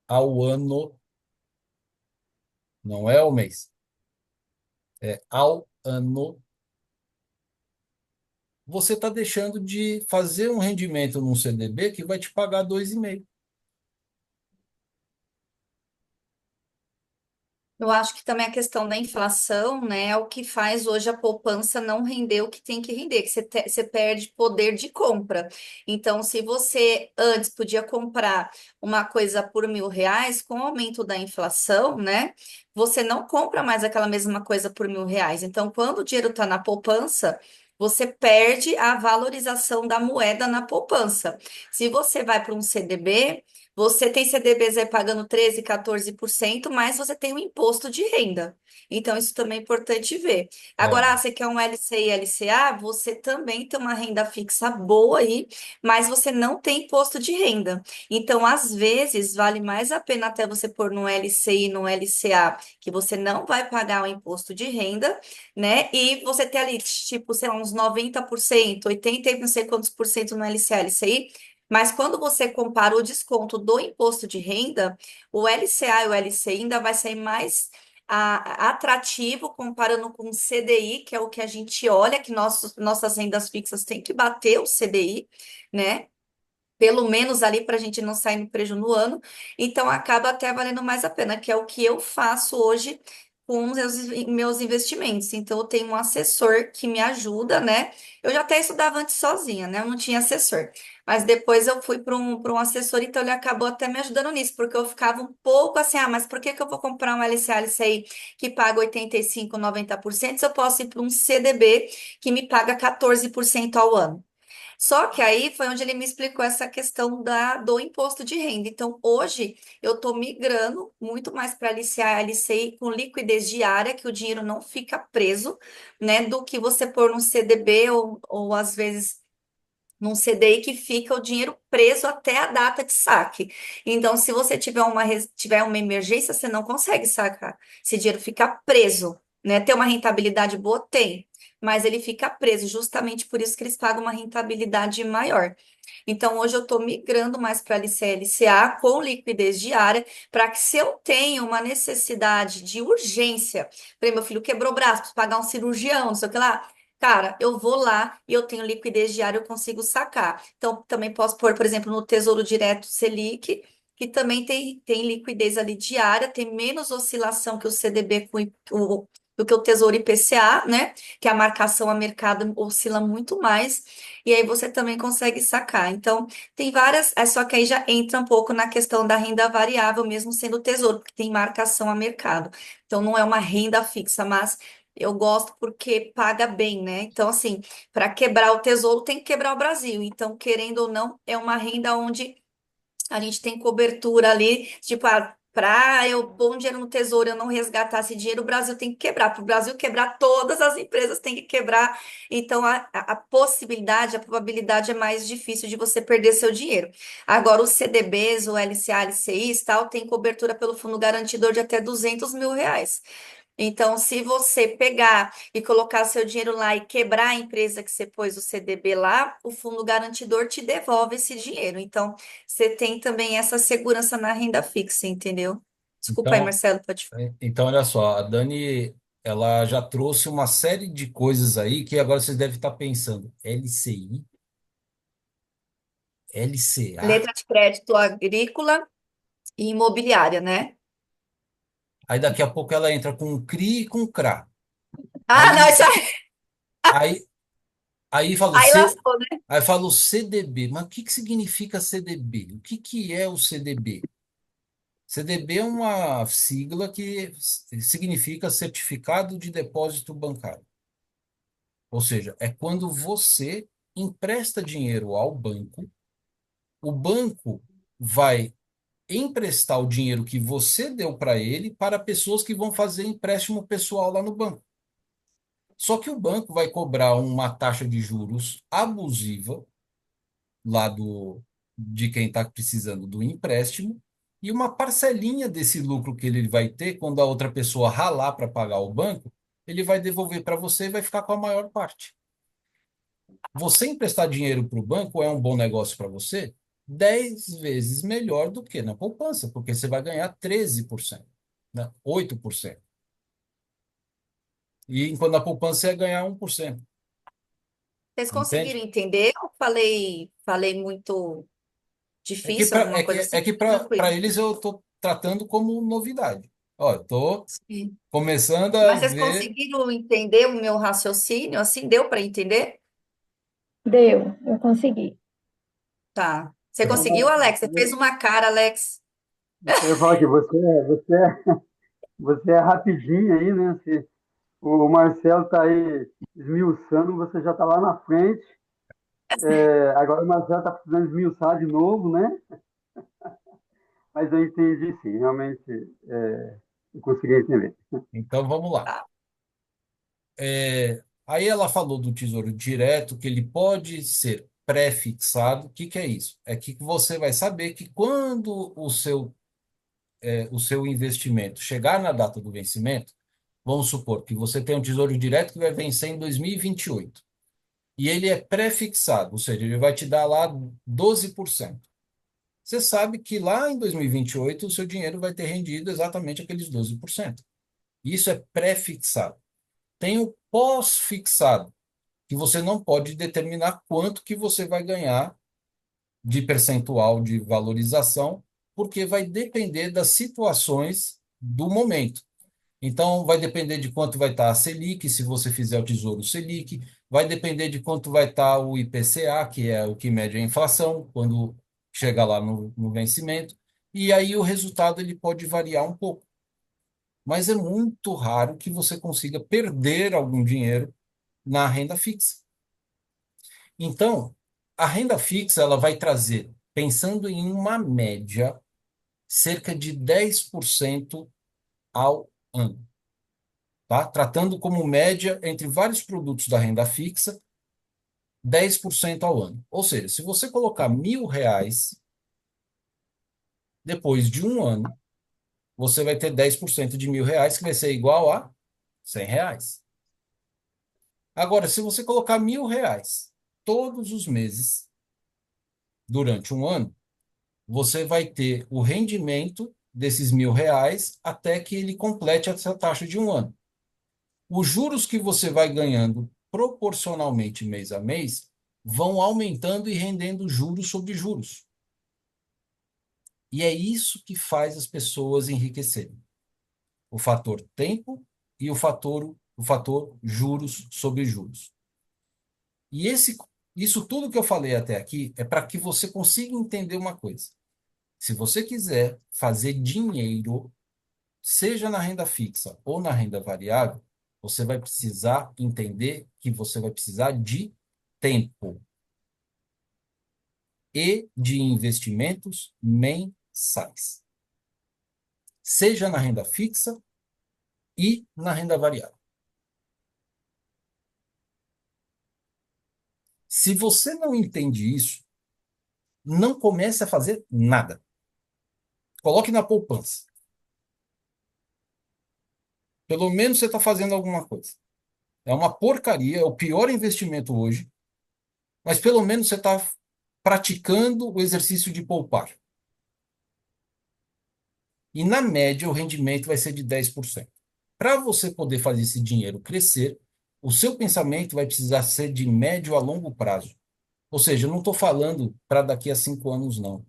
ao ano, não é ao mês, é ao ano, você está deixando de fazer um rendimento num CDB que vai te pagar 2,5%. Eu acho que também a questão da inflação, né, é o que faz hoje a poupança não render o que tem que render, que você perde poder de compra. Então, se você antes podia comprar uma coisa por R$ 1.000, com o aumento da inflação, né, você não compra mais aquela mesma coisa por R$ 1.000. Então, quando o dinheiro está na poupança, você perde a valorização da moeda na poupança. Se você vai para um CDB, Você tem CDBs aí pagando 13, 14%, mas você tem o imposto de renda. Então, isso também é importante ver. É, Agora, você quer um LCI e LCA, você também tem uma renda fixa boa aí, mas você não tem imposto de renda. Então, às vezes, vale mais a pena até você pôr no LCI e no LCA, que você não vai pagar o imposto de renda, né? E você ter ali, tipo, sei lá, uns 90%, 80 e não sei quantos por cento no LCA, LCI. Mas quando você compara o desconto do imposto de renda, o LCA e o LCI ainda vai sair mais atrativo comparando com o CDI, que é o que a gente olha, que nossas rendas fixas têm que bater o CDI, né? Pelo menos ali para a gente não sair no prejuízo no ano. Então acaba até valendo mais a pena, que é o que eu faço hoje com os meus investimentos. Então eu tenho um assessor que me ajuda, né? Eu já até estudava antes sozinha, né? Eu não tinha assessor. Mas depois eu fui para um assessor, então ele acabou até me ajudando nisso, porque eu ficava um pouco assim, mas por que que eu vou comprar um LCA, LCI que paga 85, 90% se eu posso ir para um CDB que me paga 14% ao ano? Só que aí foi onde ele me explicou essa questão do imposto de renda. Então, hoje, eu estou migrando muito mais para LCA, LCI com liquidez diária, que o dinheiro não fica preso, né? Do que você pôr num CDB ou às vezes num CDI que fica o dinheiro preso até a data de saque. Então, se você tiver uma emergência, você não consegue sacar. Esse dinheiro fica preso, né? Tem uma rentabilidade boa? Tem, mas ele fica preso, justamente por isso que eles pagam uma rentabilidade maior. Então, hoje eu estou migrando mais para a LCA com liquidez diária, para que se eu tenho uma necessidade de urgência, por exemplo, meu filho quebrou o braço, preciso pagar um cirurgião, não sei o que lá. Cara, eu vou lá e eu tenho liquidez diária, eu consigo sacar. Então, também posso pôr, por exemplo, no Tesouro Direto Selic, que também tem liquidez ali diária, tem menos oscilação que o CDB do que o Tesouro IPCA, né? Que a marcação a mercado oscila muito mais, e aí você também consegue sacar. Então, tem várias, só que aí já entra um pouco na questão da renda variável, mesmo sendo tesouro, porque tem marcação a mercado. Então, não é uma renda fixa, mas eu gosto porque paga bem, né? Então, assim, para quebrar o tesouro, tem que quebrar o Brasil. Então, querendo ou não, é uma renda onde a gente tem cobertura ali, tipo, para eu pôr um dinheiro no tesouro e eu não resgatar esse dinheiro, o Brasil tem que quebrar. Para o Brasil quebrar, todas as empresas têm que quebrar. Então, a possibilidade, a probabilidade é mais difícil de você perder seu dinheiro. Agora, os CDBs, o LCA, LCI e tal, tem cobertura pelo Fundo Garantidor de até R$ 200 mil. Então, se você pegar e colocar seu dinheiro lá e quebrar a empresa que você pôs o CDB lá, o fundo garantidor te devolve esse dinheiro. Então, você tem também essa segurança na renda fixa, entendeu? Desculpa aí, então, Marcelo, pode falar. então, olha só, a Dani, ela já trouxe uma série de coisas aí que agora vocês devem estar pensando. LCI, LCA, Letra de crédito agrícola e imobiliária, né? aí daqui a pouco ela entra com CRI e com CRA. Ah, não, Aí, isso aí, aí, aí fala o aí C, lascou, né? aí fala o CDB. Mas o que que significa CDB? O que que é o CDB? CDB é uma sigla que significa Certificado de Depósito Bancário. Ou seja, é quando você empresta dinheiro ao banco, o banco vai emprestar o dinheiro que você deu para ele para pessoas que vão fazer empréstimo pessoal lá no banco. Só que o banco vai cobrar uma taxa de juros abusiva lá de quem está precisando do empréstimo e uma parcelinha desse lucro que ele vai ter quando a outra pessoa ralar para pagar o banco, ele vai devolver para você e vai ficar com a maior parte. Você emprestar dinheiro para o banco é um bom negócio para você? 10 vezes melhor do que na poupança, porque você vai ganhar 13%, né? 8%. E enquanto na poupança você ia ganhar 1%. Vocês conseguiram Entende? entender? Eu falei muito É que difícil, para alguma coisa assim? é que para Tranquilo. eles eu estou tratando como novidade. Ó, eu estou Sim. começando a Mas vocês ver. conseguiram entender o meu raciocínio? Assim, deu para entender? Deu, eu consegui. Tá. Você Não, conseguiu, Alex? Você fez uma cara, Alex. eu ia falar que você é rapidinho aí, né? O Marcelo está aí esmiuçando, você já está lá na frente. Agora o Marcelo está precisando esmiuçar de novo, né? Mas eu entendi sim, realmente eu consegui entender. Então vamos lá. Tá? Aí ela falou do Tesouro Direto, que ele pode ser pré-fixado. O que que é isso? É que você vai saber que quando o seu investimento chegar na data do vencimento, vamos supor que você tem um Tesouro Direto que vai vencer em 2028. E ele é pré-fixado, ou seja, ele vai te dar lá 12%. Você sabe que lá em 2028 o seu dinheiro vai ter rendido exatamente aqueles 12%. Isso é pré-fixado. Tem o pós-fixado, que você não pode determinar quanto que você vai ganhar de percentual de valorização, porque vai depender das situações do momento. Então, vai depender de quanto vai estar a Selic, se você fizer o Tesouro Selic, vai depender de quanto vai estar o IPCA, que é o que mede a inflação, quando chegar lá no vencimento, e aí o resultado ele pode variar um pouco. Mas é muito raro que você consiga perder algum dinheiro na renda fixa. Então, a renda fixa ela vai trazer, pensando em uma média, cerca de 10% ao ano, tá? Tratando como média entre vários produtos da renda fixa, 10% ao ano. Ou seja, se você colocar R$ 1.000, depois de um ano, você vai ter 10% de R$ 1.000, que vai ser igual a R$ 100. Agora, se você colocar R$ 1.000 todos os meses, durante um ano, você vai ter o rendimento desses R$ 1.000 até que ele complete essa taxa de um ano. Os juros que você vai ganhando proporcionalmente mês a mês vão aumentando e rendendo juros sobre juros. E é isso que faz as pessoas enriquecerem. O fator tempo e o fator juros sobre juros. E isso tudo que eu falei até aqui é para que você consiga entender uma coisa. Se você quiser fazer dinheiro, seja na renda fixa ou na renda variável, você vai precisar entender que você vai precisar de tempo e de investimentos mensais, seja na renda fixa e na renda variável. Se você não entende isso, não comece a fazer nada. Coloque na poupança. Pelo menos você está fazendo alguma coisa. É uma porcaria, é o pior investimento hoje, mas pelo menos você está praticando o exercício de poupar. E na média o rendimento vai ser de 10%. Para você poder fazer esse dinheiro crescer, o seu pensamento vai precisar ser de médio a longo prazo. Ou seja, eu não estou falando para daqui a 5 anos, não.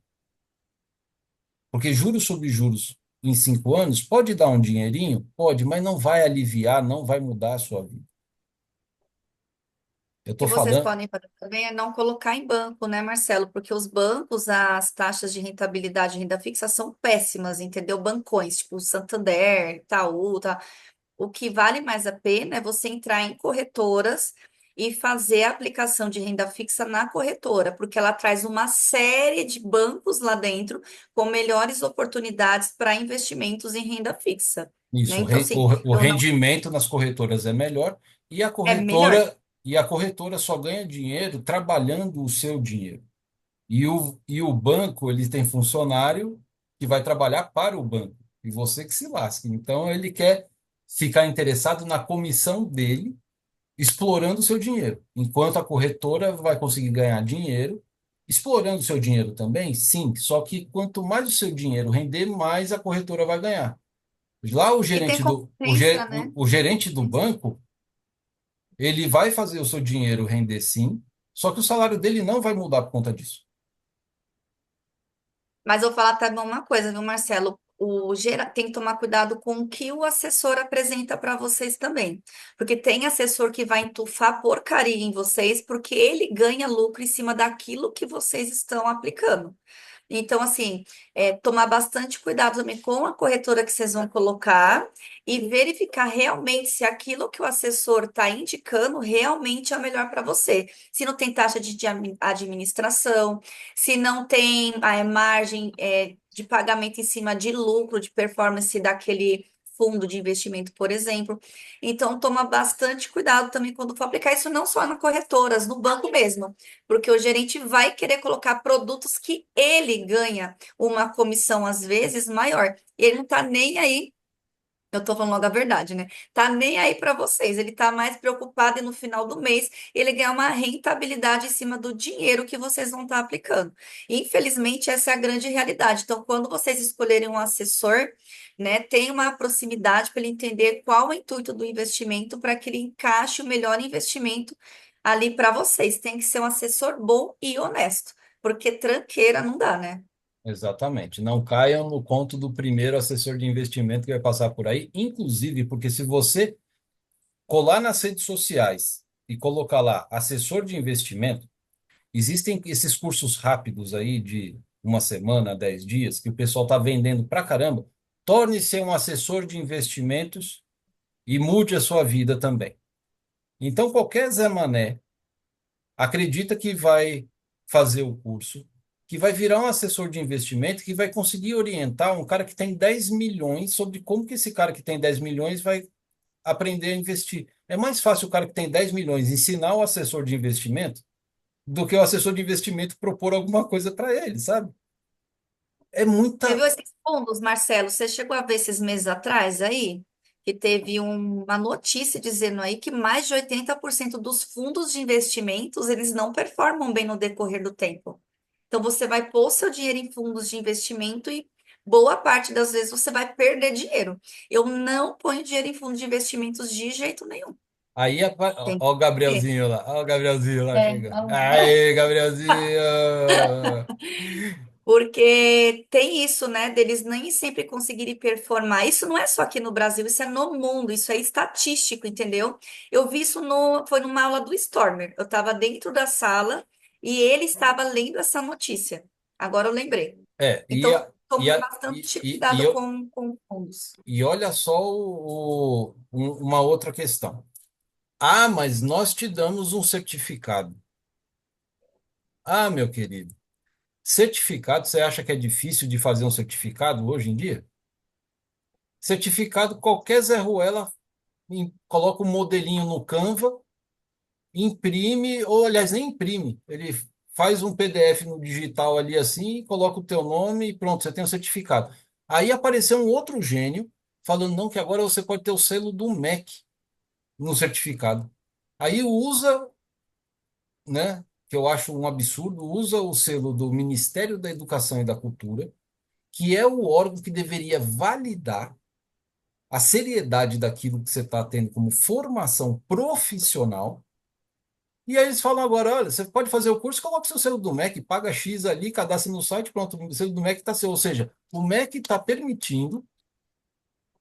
Porque juros sobre juros em 5 anos pode dar um dinheirinho? Pode, mas não vai aliviar, não vai mudar a sua vida. Eu O que estou vocês falando. podem fazer também é não colocar em banco, né, Marcelo? Porque os bancos, as taxas de rentabilidade de renda fixa são péssimas, entendeu? Bancões, tipo Santander, Itaú, tá? O que vale mais a pena é você entrar em corretoras e fazer a aplicação de renda fixa na corretora, porque ela traz uma série de bancos lá dentro com melhores oportunidades para investimentos em renda fixa, né? Isso, Então, assim, o eu não rendimento nas corretoras é melhor e a é melhor. corretora só ganha dinheiro trabalhando o seu dinheiro. E o banco, ele tem funcionário que vai trabalhar para o banco, e você que se lasque. Então, ele quer ficar interessado na comissão dele, explorando o seu dinheiro. Enquanto a corretora vai conseguir ganhar dinheiro, explorando o seu dinheiro também, sim, só que quanto mais o seu dinheiro render, mais a corretora vai ganhar. Lá o E tem gerente do, o, compensa, ge- né? o gerente do banco, ele vai fazer o seu dinheiro render sim, só que o salário dele não vai mudar por conta disso. Mas eu vou falar também uma coisa, viu, Marcelo? Tem que tomar cuidado com o que o assessor apresenta para vocês também. Porque tem assessor que vai entufar porcaria em vocês porque ele ganha lucro em cima daquilo que vocês estão aplicando. Então, assim, tomar bastante cuidado também com a corretora que vocês vão colocar e verificar realmente se aquilo que o assessor está indicando realmente é o melhor para você. Se não tem taxa de administração, se não tem margem de pagamento em cima de lucro, de performance daquele fundo de investimento, por exemplo. Então, toma bastante cuidado também quando for aplicar isso, não só nas corretoras, no banco mesmo, porque o gerente vai querer colocar produtos que ele ganha uma comissão, às vezes, maior. E ele não está nem aí. Eu tô falando logo a verdade, né? Tá nem aí para vocês. Ele tá mais preocupado em no final do mês ele ganhar uma rentabilidade em cima do dinheiro que vocês vão estar aplicando. Infelizmente, essa é a grande realidade. Então, quando vocês escolherem um assessor, né, tem uma proximidade para ele entender qual o intuito do investimento para que ele encaixe o melhor investimento ali para vocês. Tem que ser um assessor bom e honesto, porque tranqueira não dá, né? Exatamente. Não caiam no conto do primeiro assessor de investimento que vai passar por aí, inclusive porque se você colar nas redes sociais e colocar lá assessor de investimento, existem esses cursos rápidos aí de uma semana, 10 dias, que o pessoal está vendendo pra caramba. Torne-se um assessor de investimentos e mude a sua vida também. Então, qualquer Zé Mané acredita que vai fazer o curso, que vai virar um assessor de investimento, que vai conseguir orientar um cara que tem 10 milhões sobre como que esse cara que tem 10 milhões vai aprender a investir. É mais fácil o cara que tem 10 milhões ensinar o assessor de investimento do que o assessor de investimento propor alguma coisa para ele, sabe? É Você muita. viu esses fundos, Marcelo? Você chegou a ver esses meses atrás aí? Que teve uma notícia dizendo aí que mais de 80% dos fundos de investimentos, eles não performam bem no decorrer do tempo. Então, você vai pôr seu dinheiro em fundos de investimento e boa parte das vezes você vai perder dinheiro. Eu não ponho dinheiro em fundos de investimentos de jeito nenhum. Aí, Tem ó o que Gabrielzinho lá, ó o Gabrielzinho lá É, chegando. ó, Aê, Gabrielzinho! Porque tem isso, né, deles nem sempre conseguirem performar. Isso não é só aqui no Brasil, isso é no mundo, isso é estatístico, entendeu? Eu vi isso foi numa aula do Stormer. Eu estava dentro da sala e ele estava lendo essa notícia. Agora eu lembrei. É, Então, e, tome a, bastante e, cuidado com fundos. e olha só uma outra questão. Ah, mas nós te damos um certificado. Ah, meu querido, certificado, você acha que é difícil de fazer um certificado hoje em dia? Certificado, qualquer Zé Ruela coloca um modelinho no Canva, imprime, ou aliás, nem imprime. Ele faz um PDF no digital ali assim, coloca o teu nome e pronto, você tem o certificado. Aí apareceu um outro gênio falando não, que agora você pode ter o selo do MEC no certificado. Aí usa, né, que eu acho um absurdo, usa o selo do Ministério da Educação e da Cultura, que é o órgão que deveria validar a seriedade daquilo que você está tendo como formação profissional. E aí eles falam agora, olha, você pode fazer o curso, coloca o seu selo do MEC, paga X ali, cadastra no site, pronto, o selo do MEC está seu. Ou seja, o MEC está permitindo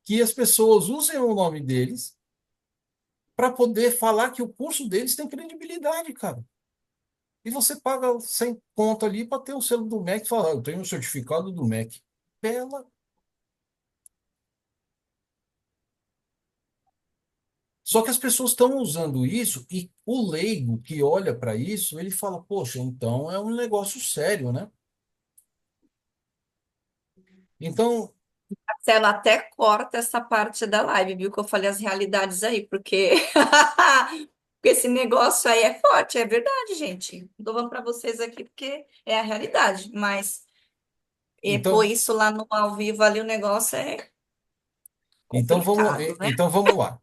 que as pessoas usem o nome deles para poder falar que o curso deles tem credibilidade, cara. E você paga 100 conto ali para ter o selo do MEC e falar, eu tenho um certificado do MEC. Pela... Só que as pessoas estão usando isso e o leigo que olha para isso, ele fala, poxa, então é um negócio sério, né? Então, Marcelo, até corta essa parte da live, viu? Que eu falei as realidades aí, porque porque esse negócio aí é forte, é verdade, gente. Estou falando para vocês aqui porque é a realidade, mas pôr então, isso lá no ao vivo ali, o negócio é complicado, né? então vamos lá.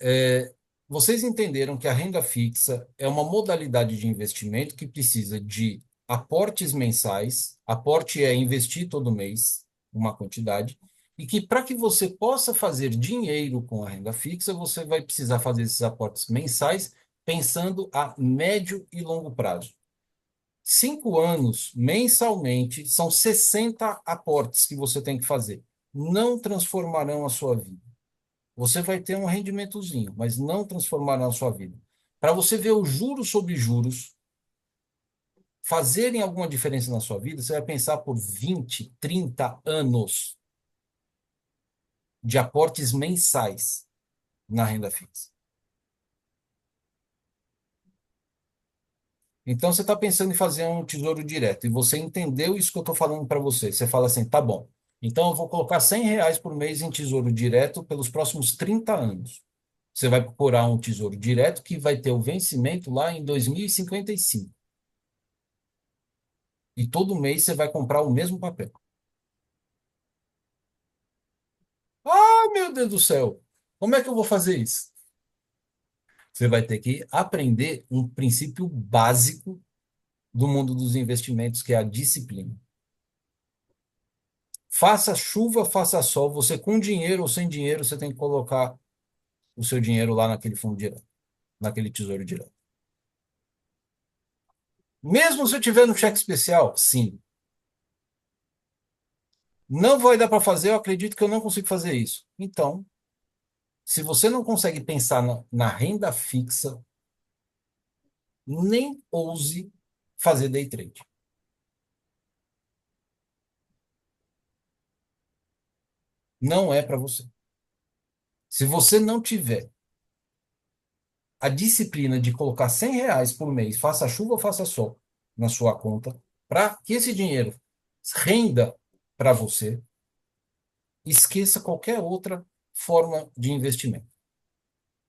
É, vocês entenderam que a renda fixa é uma modalidade de investimento que precisa de aportes mensais. Aporte é investir todo mês uma quantidade, e que para que você possa fazer dinheiro com a renda fixa, você vai precisar fazer esses aportes mensais pensando a médio e longo prazo. 5 anos mensalmente são 60 aportes que você tem que fazer. Não transformarão a sua vida. Você vai ter um rendimentozinho, mas não transformará a sua vida. Para você ver os juros sobre juros fazerem alguma diferença na sua vida, você vai pensar por 20, 30 anos de aportes mensais na renda fixa. Então, você está pensando em fazer um tesouro direto e você entendeu isso que eu estou falando para você. Você fala assim, tá bom. Então, eu vou colocar R$ 100 por mês em tesouro direto pelos próximos 30 anos. Você vai procurar um tesouro direto que vai ter o vencimento lá em 2055. E todo mês você vai comprar o mesmo papel. Ah, meu Deus do céu! Como é que eu vou fazer isso? Você vai ter que aprender um princípio básico do mundo dos investimentos, que é a disciplina. Faça chuva, faça sol, você com dinheiro ou sem dinheiro, você tem que colocar o seu dinheiro lá naquele fundo direto, naquele tesouro direto. Mesmo se eu tiver no cheque especial, sim. Não vai dar para fazer, eu acredito que eu não consigo fazer isso. Então, se você não consegue pensar na renda fixa, nem ouse fazer day trade. Não é para você. Se você não tiver a disciplina de colocar R$ 100 por mês, faça chuva ou faça sol, na sua conta, para que esse dinheiro renda para você, esqueça qualquer outra forma de investimento.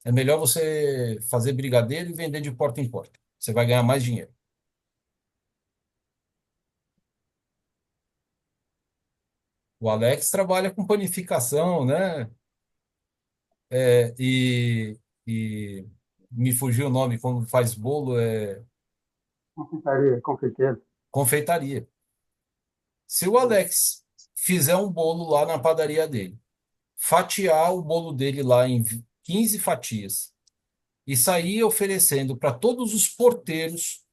É melhor você fazer brigadeiro e vender de porta em porta. Você vai ganhar mais dinheiro. O Alex trabalha com panificação, né? E me fugiu o nome, quando faz bolo, é Confeitaria, confeiteiro. confeitaria. Se o Alex fizer um bolo lá na padaria dele, fatiar o bolo dele lá em 15 fatias e sair oferecendo para todos os porteiros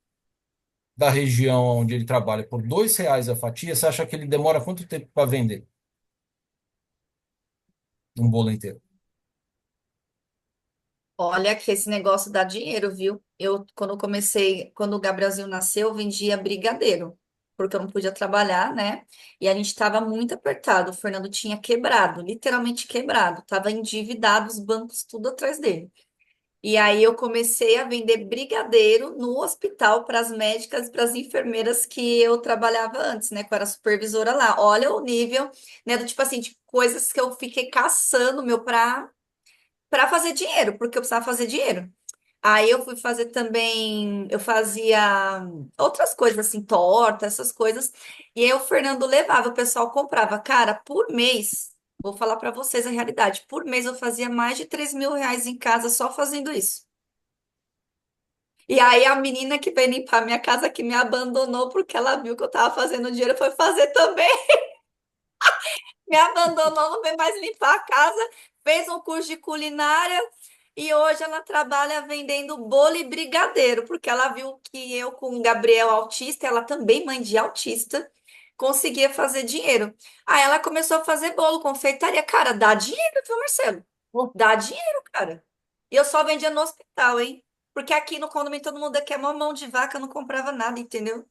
da região onde ele trabalha por R$ 2 a fatia, você acha que ele demora quanto tempo para vender um bolo inteiro? Olha que esse negócio dá dinheiro, viu? Eu, quando comecei, quando o Gabrielzinho nasceu, eu vendia brigadeiro, porque eu não podia trabalhar, né? E a gente estava muito apertado. O Fernando tinha quebrado, literalmente quebrado. Tava endividado, os bancos tudo atrás dele. E aí eu comecei a vender brigadeiro no hospital para as médicas e para as enfermeiras que eu trabalhava antes, né? Que eu era supervisora lá. Olha o nível, né? Do tipo assim, de coisas que eu fiquei caçando, meu, para fazer dinheiro, porque eu precisava fazer dinheiro. Aí eu fui fazer também, eu fazia outras coisas assim, torta, essas coisas. E aí o Fernando levava, o pessoal comprava. Cara, por mês, vou falar para vocês a realidade, por mês eu fazia mais de R$ 3.000 em casa só fazendo isso. E aí a menina que veio limpar minha casa que me abandonou porque ela viu que eu tava fazendo dinheiro foi fazer também. Me abandonou, não veio mais limpar a casa, fez um curso de culinária e hoje ela trabalha vendendo bolo e brigadeiro, porque ela viu que eu, com o Gabriel autista, ela também mãe de autista, conseguia fazer dinheiro. Aí ela começou a fazer bolo, confeitaria. Cara, dá dinheiro, viu, Marcelo? Oh, Dá dinheiro, cara. E eu só vendia no hospital, hein? Porque aqui no condomínio todo mundo aqui é mó mão de vaca, eu não comprava nada, entendeu?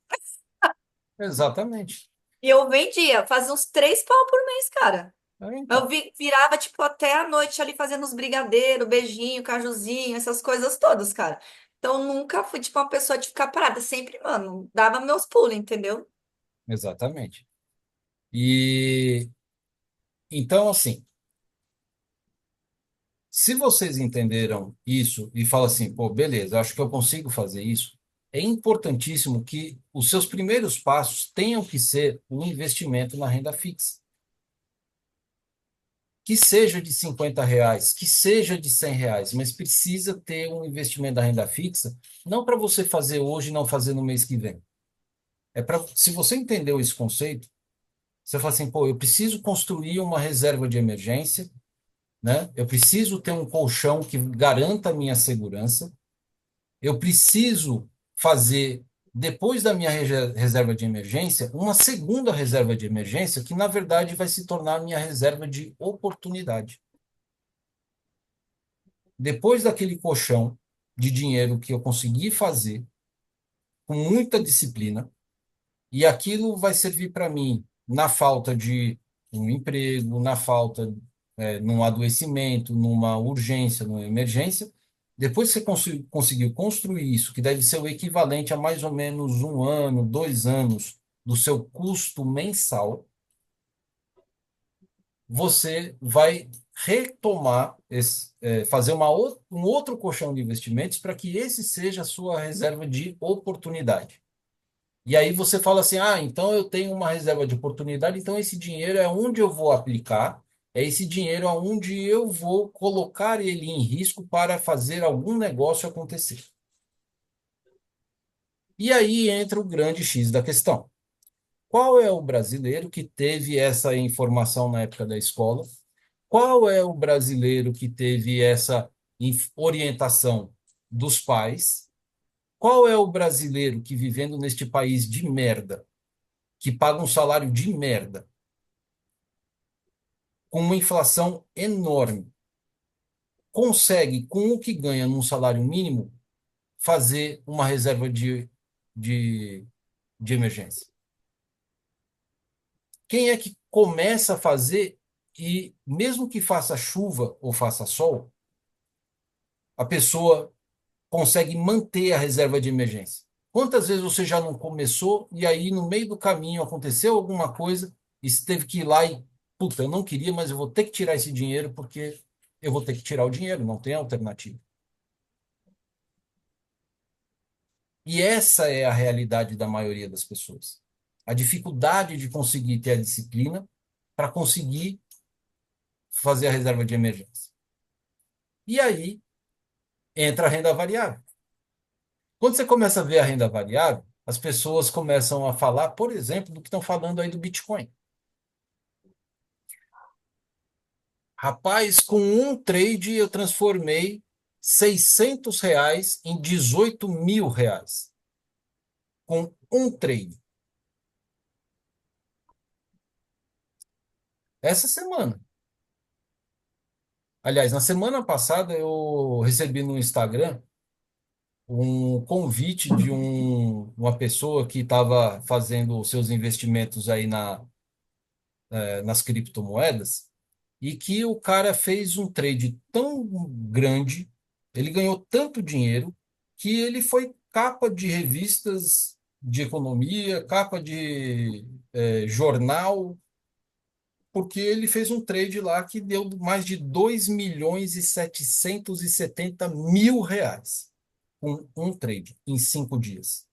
exatamente. E eu vendia, fazia uns 3 pau por mês, cara. Eu Então, virava, tipo, até a noite ali fazendo os brigadeiros, beijinho, cajuzinho, essas coisas todas, cara. Então, nunca fui, tipo, uma pessoa de ficar parada. Sempre, mano, dava meus pulos, entendeu? exatamente. E então, assim, se vocês entenderam isso e falam assim, pô, beleza, acho que eu consigo fazer isso, é importantíssimo que os seus primeiros passos tenham que ser um investimento na renda fixa. Que seja de R$ 50, que seja de R$ 100, mas precisa ter um investimento da renda fixa, não para você fazer hoje e não fazer no mês que vem. É para, se você entendeu esse conceito, você fala assim, pô, eu preciso construir uma reserva de emergência, né? Eu preciso ter um colchão que garanta a minha segurança. Eu preciso fazer, depois da minha reserva de emergência, uma segunda reserva de emergência, que na verdade vai se tornar minha reserva de oportunidade. Depois daquele colchão de dinheiro que eu consegui fazer, com muita disciplina, e aquilo vai servir para mim na falta de um emprego, na falta, num adoecimento, numa urgência, numa emergência. Depois que você conseguiu construir isso, que deve ser o equivalente a mais ou menos 1 ano, 2 anos do seu custo mensal, você vai retomar, fazer um outro colchão de investimentos para que esse seja a sua reserva de oportunidade. E aí você fala assim: ah, então eu tenho uma reserva de oportunidade, então esse dinheiro é onde eu vou aplicar, é esse dinheiro aonde eu vou colocar ele em risco para fazer algum negócio acontecer. E aí entra o grande X da questão. Qual é o brasileiro que teve essa informação na época da escola? Qual é o brasileiro que teve essa orientação dos pais? Qual é o brasileiro que, vivendo neste país de merda, que paga um salário de merda, com uma inflação enorme, consegue, com o que ganha num salário mínimo, fazer uma reserva de, de emergência? Quem é que começa a fazer e, mesmo que faça chuva ou faça sol, a pessoa consegue manter a reserva de emergência? Quantas vezes você já não começou e aí no meio do caminho aconteceu alguma coisa e você teve que ir lá e, puta, eu não queria, mas eu vou ter que tirar esse dinheiro porque eu vou ter que tirar o dinheiro, não tem alternativa. E essa é a realidade da maioria das pessoas. A dificuldade de conseguir ter a disciplina para conseguir fazer a reserva de emergência. E aí entra a renda variável. Quando você começa a ver a renda variável, as pessoas começam a falar, por exemplo, do que estão falando aí do Bitcoin. Rapaz, com um trade eu transformei R$ 600 em R$ 18.000. Com um trade. Essa semana. Aliás, na semana passada eu recebi no Instagram um convite de uma pessoa que estava fazendo os seus investimentos aí nas criptomoedas e que o cara fez um trade tão grande, ele ganhou tanto dinheiro, que ele foi capa de revistas de economia, capa de jornal, porque ele fez um trade lá que deu mais de 2.770.000 reais com um trade em 5 dias.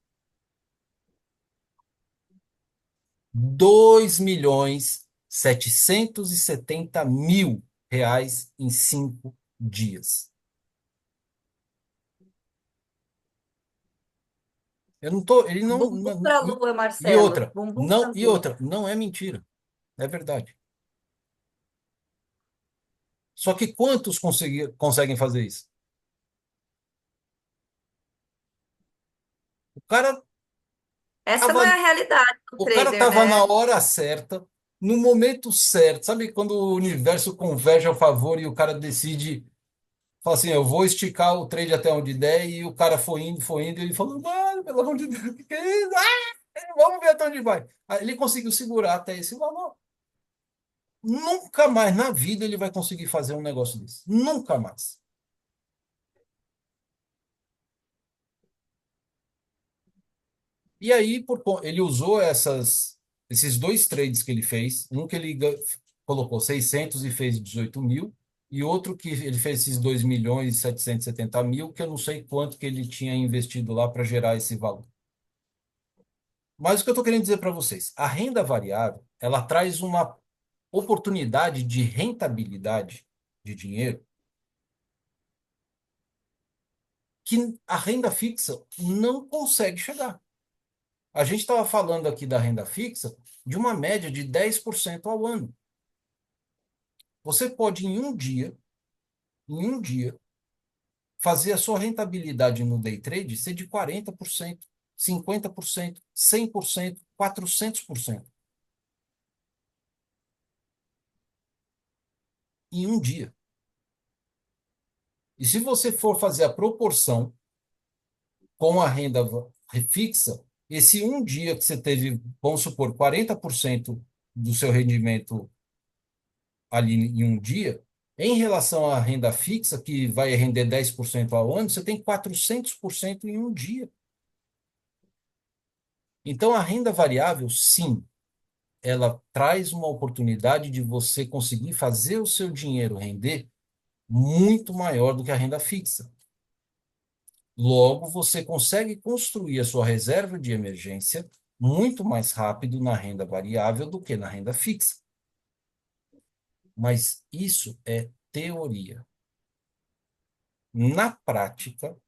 2.770.000 reais em 5 dias. Eu não tô, ele não, Bumbum pra lua, e Marcelo. outra, Bumbum pra não, lua. não é mentira, é verdade. Só que quantos conseguem fazer isso? O cara Essa não é tava, a realidade do o cara trader, tava na né? hora certa, no momento certo. Sabe quando o universo converge ao favor e o cara decide, fala assim, eu vou esticar o trade até onde der, e o cara foi indo, e ele falou, mano, pelo amor de Deus, o que que é isso? Vamos ver até onde vai. Aí ele conseguiu segurar até esse valor. Nunca mais na vida ele vai conseguir fazer um negócio desse. Nunca mais. E aí, ele usou esses dois trades que ele fez, um que ele colocou 600 e fez 18.000, e outro que ele fez esses 2.770.000, que eu não sei quanto que ele tinha investido lá para gerar esse valor. Mas o que eu estou querendo dizer para vocês, a renda variável, ela traz uma oportunidade de rentabilidade de dinheiro que a renda fixa não consegue chegar. A gente estava falando aqui da renda fixa de uma média de 10% ao ano. Você pode, em um dia, fazer a sua rentabilidade no day trade ser de 40%, 50%, 100%, 400% em um dia. E se você for fazer a proporção com a renda fixa, esse um dia que você teve, vamos supor, 40% do seu rendimento ali em um dia, Em relação à renda fixa, que vai render 10% ao ano, você tem 400% em um dia. Então, a renda variável, sim, ela traz uma oportunidade de você conseguir fazer o seu dinheiro render muito maior do que a renda fixa. Logo, você consegue construir a sua reserva de emergência muito mais rápido na renda variável do que na renda fixa. Mas isso é teoria. Na prática,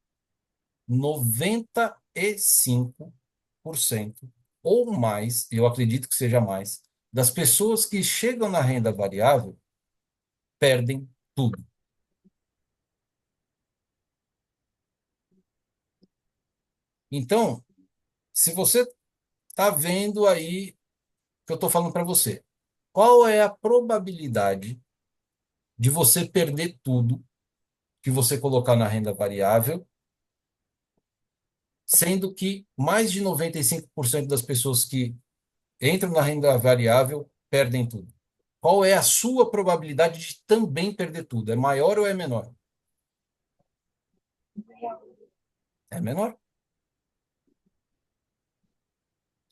95% ou mais, eu acredito que seja mais, das pessoas que chegam na renda variável perdem tudo. Então, se você está vendo aí o que eu estou falando para você, qual é a probabilidade de você perder tudo que você colocar na renda variável, sendo que mais de 95% das pessoas que entram na renda variável perdem tudo? Qual é a sua probabilidade de também perder tudo? É maior ou é menor? É menor.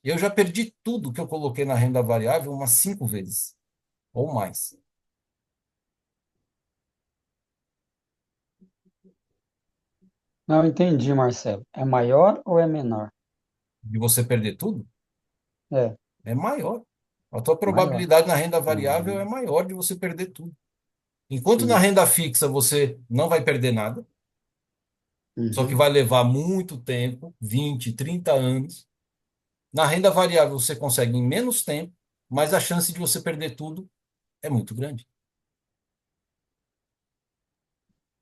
Eu já perdi tudo que eu coloquei na renda variável umas 5 vezes ou mais. Não entendi, Marcelo. É maior ou é menor? De você perder tudo, É, é maior. A tua maior. probabilidade na renda variável é Uhum, maior de você perder tudo. Enquanto na sim. renda fixa você não vai perder nada, só que Uhum. vai levar muito tempo, 20, 30 anos. Na renda variável você consegue em menos tempo, mas a chance de você perder tudo é muito grande.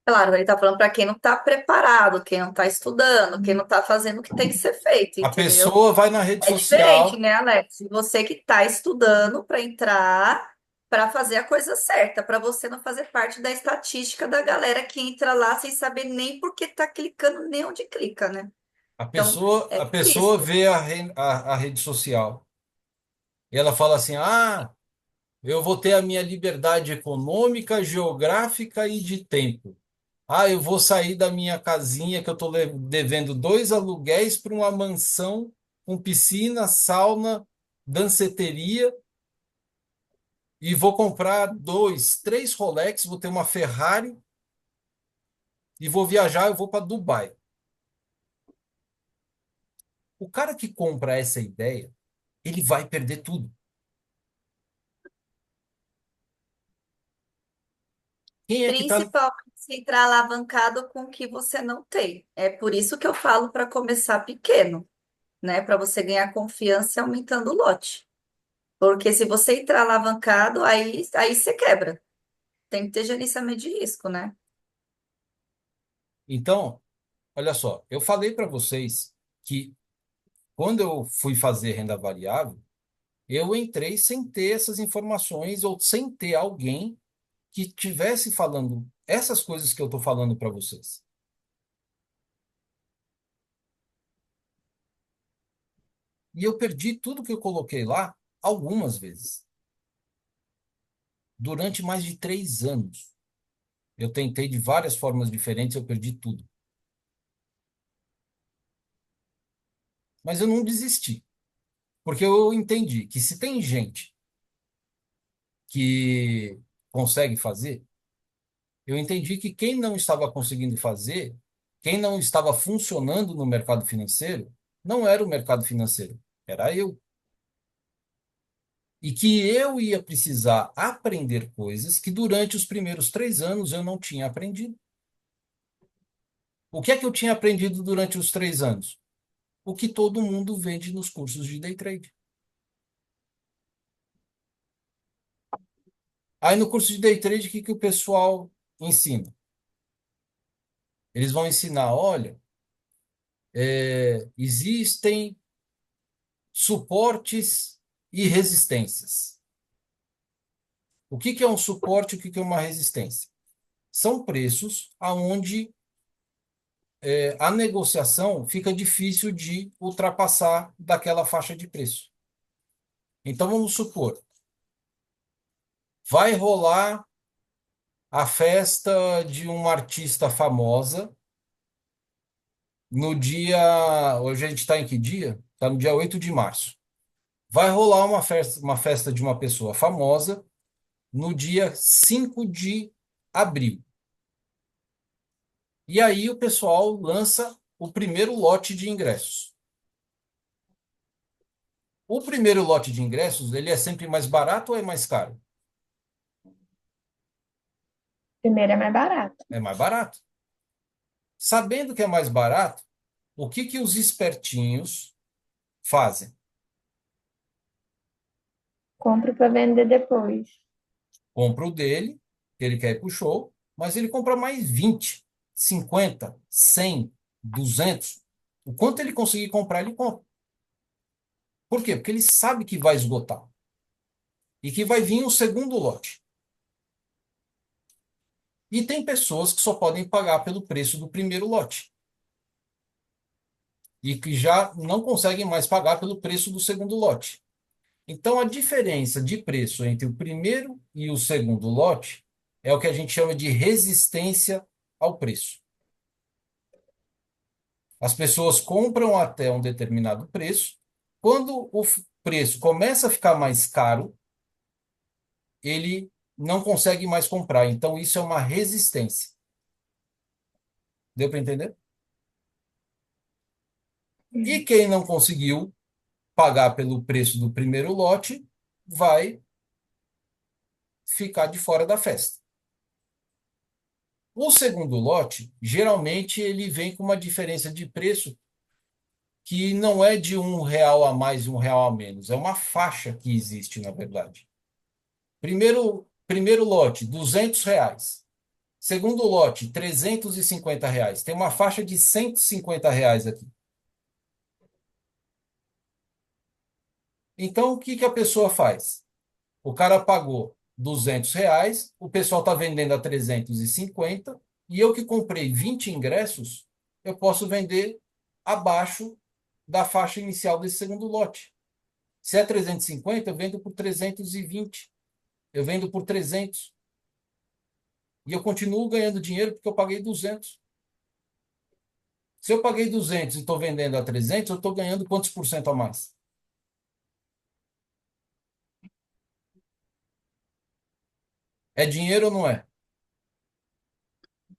Claro, ele está falando para quem não está preparado, quem não está estudando, quem não está fazendo o que tem que ser feito, A entendeu? pessoa vai na rede É diferente, social. né, Alex? Você que está estudando para entrar, para fazer a coisa certa, para você não fazer parte da estatística da galera que entra lá sem saber nem por que está clicando, nem onde clica, né? A Então, pessoa, é a por pessoa isso. vê a rede social e ela fala assim: ah, eu vou ter a minha liberdade econômica, geográfica e de tempo. Ah, eu vou sair da minha casinha que eu estou devendo 2 aluguéis para uma mansão com piscina, sauna, danceteria e vou comprar 2, 3 Rolex, vou ter uma Ferrari e vou viajar, eu vou para Dubai. O cara que compra essa ideia, ele vai perder tudo. Quem é que está. Principalmente se entrar alavancado com o que você não tem. É por isso que eu falo para começar pequeno, né? Para você ganhar confiança e aumentando o lote. Porque se você entrar alavancado, aí você quebra. Tem que ter gerenciamento de risco, né? Então, olha só, eu falei para vocês que quando eu fui fazer renda variável, eu entrei sem ter essas informações ou sem ter alguém que tivesse falando essas coisas que eu estou falando para vocês. E eu perdi tudo que eu coloquei lá algumas vezes. Durante mais de 3 anos. Eu tentei de várias formas diferentes, eu perdi tudo. Mas eu não desisti, porque eu entendi que se tem gente que consegue fazer, eu entendi que quem não estava conseguindo fazer, quem não estava funcionando no mercado financeiro, não era o mercado financeiro, era eu. E que eu ia precisar aprender coisas que durante os primeiros 3 anos eu não tinha aprendido. O que é que eu tinha aprendido durante os 3 anos? O que todo mundo vende nos cursos de day trade. Aí no curso de day trade, o que que o pessoal ensina? Eles vão ensinar, olha, existem suportes e resistências. O que que é um suporte e o que que é uma resistência? São preços aonde a negociação fica difícil de ultrapassar daquela faixa de preço. Então vamos supor, vai rolar a festa de uma artista famosa no dia. Hoje a gente está em que dia? Está no dia 8 de março. Vai rolar uma festa de uma pessoa famosa no dia 5 de abril. E aí o pessoal lança o primeiro lote de ingressos. O primeiro lote de ingressos, ele é sempre mais barato ou é mais caro? Primeiro é mais barato. É mais barato. Sabendo que é mais barato, o que que os espertinhos fazem? Compro para vender depois. Compra o dele, que ele quer ir para o show, mas ele compra mais 20, 50, 100, 200. O quanto ele conseguir comprar, ele compra. Por quê? Porque ele sabe que vai esgotar. E que vai vir um segundo lote. E tem pessoas que só podem pagar pelo preço do primeiro lote. E que já não conseguem mais pagar pelo preço do segundo lote. Então, a diferença de preço entre o primeiro e o segundo lote é o que a gente chama de resistência ao preço. As pessoas compram até um determinado preço. Quando o preço começa a ficar mais caro, ele não consegue mais comprar. Então, isso é uma resistência. Deu para entender? E quem não conseguiu pagar pelo preço do primeiro lote vai ficar de fora da festa. O segundo lote, geralmente, ele vem com uma diferença de preço que não é de R$ 1 a mais e R$ 1 a menos. É uma faixa que existe, na verdade. Primeiro lote, R$ 200. Segundo lote, R$ 350. Tem uma faixa de R$ 150 aqui. Então, o que que a pessoa faz? O cara pagou R$ 200, o pessoal está vendendo a 350, e eu que comprei 20 ingressos, eu posso vender abaixo da faixa inicial desse segundo lote. Se é 350, eu vendo por 320. Eu vendo por 300. E eu continuo ganhando dinheiro porque eu paguei 200. Se eu paguei 200 e estou vendendo a 300, eu estou ganhando quantos por cento a mais? É dinheiro ou não é?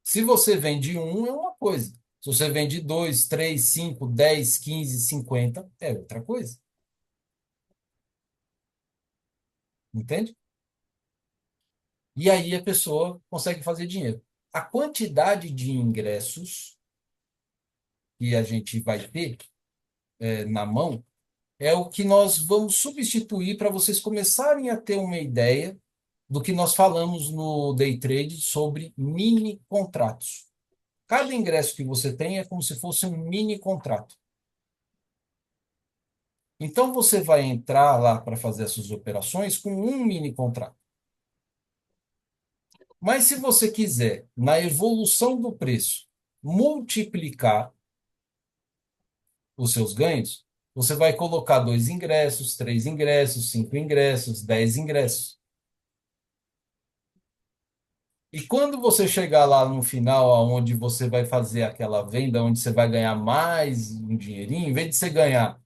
Se você vende um, é uma coisa. Se você vende dois, três, 5, 10, 15, 50, é outra coisa. Entende? E aí a pessoa consegue fazer dinheiro. A quantidade de ingressos que a gente vai ter na mão é o que nós vamos substituir para vocês começarem a ter uma ideia do que nós falamos no Day Trade sobre mini contratos. Cada ingresso que você tem é como se fosse um mini contrato. Então você vai entrar lá para fazer essas operações com um mini contrato. Mas se você quiser, na evolução do preço, multiplicar os seus ganhos, você vai colocar 2 ingressos, 3 ingressos, 5 ingressos, 10 ingressos. E quando você chegar lá no final, onde você vai fazer aquela venda, onde você vai ganhar mais um dinheirinho, em vez de você ganhar R$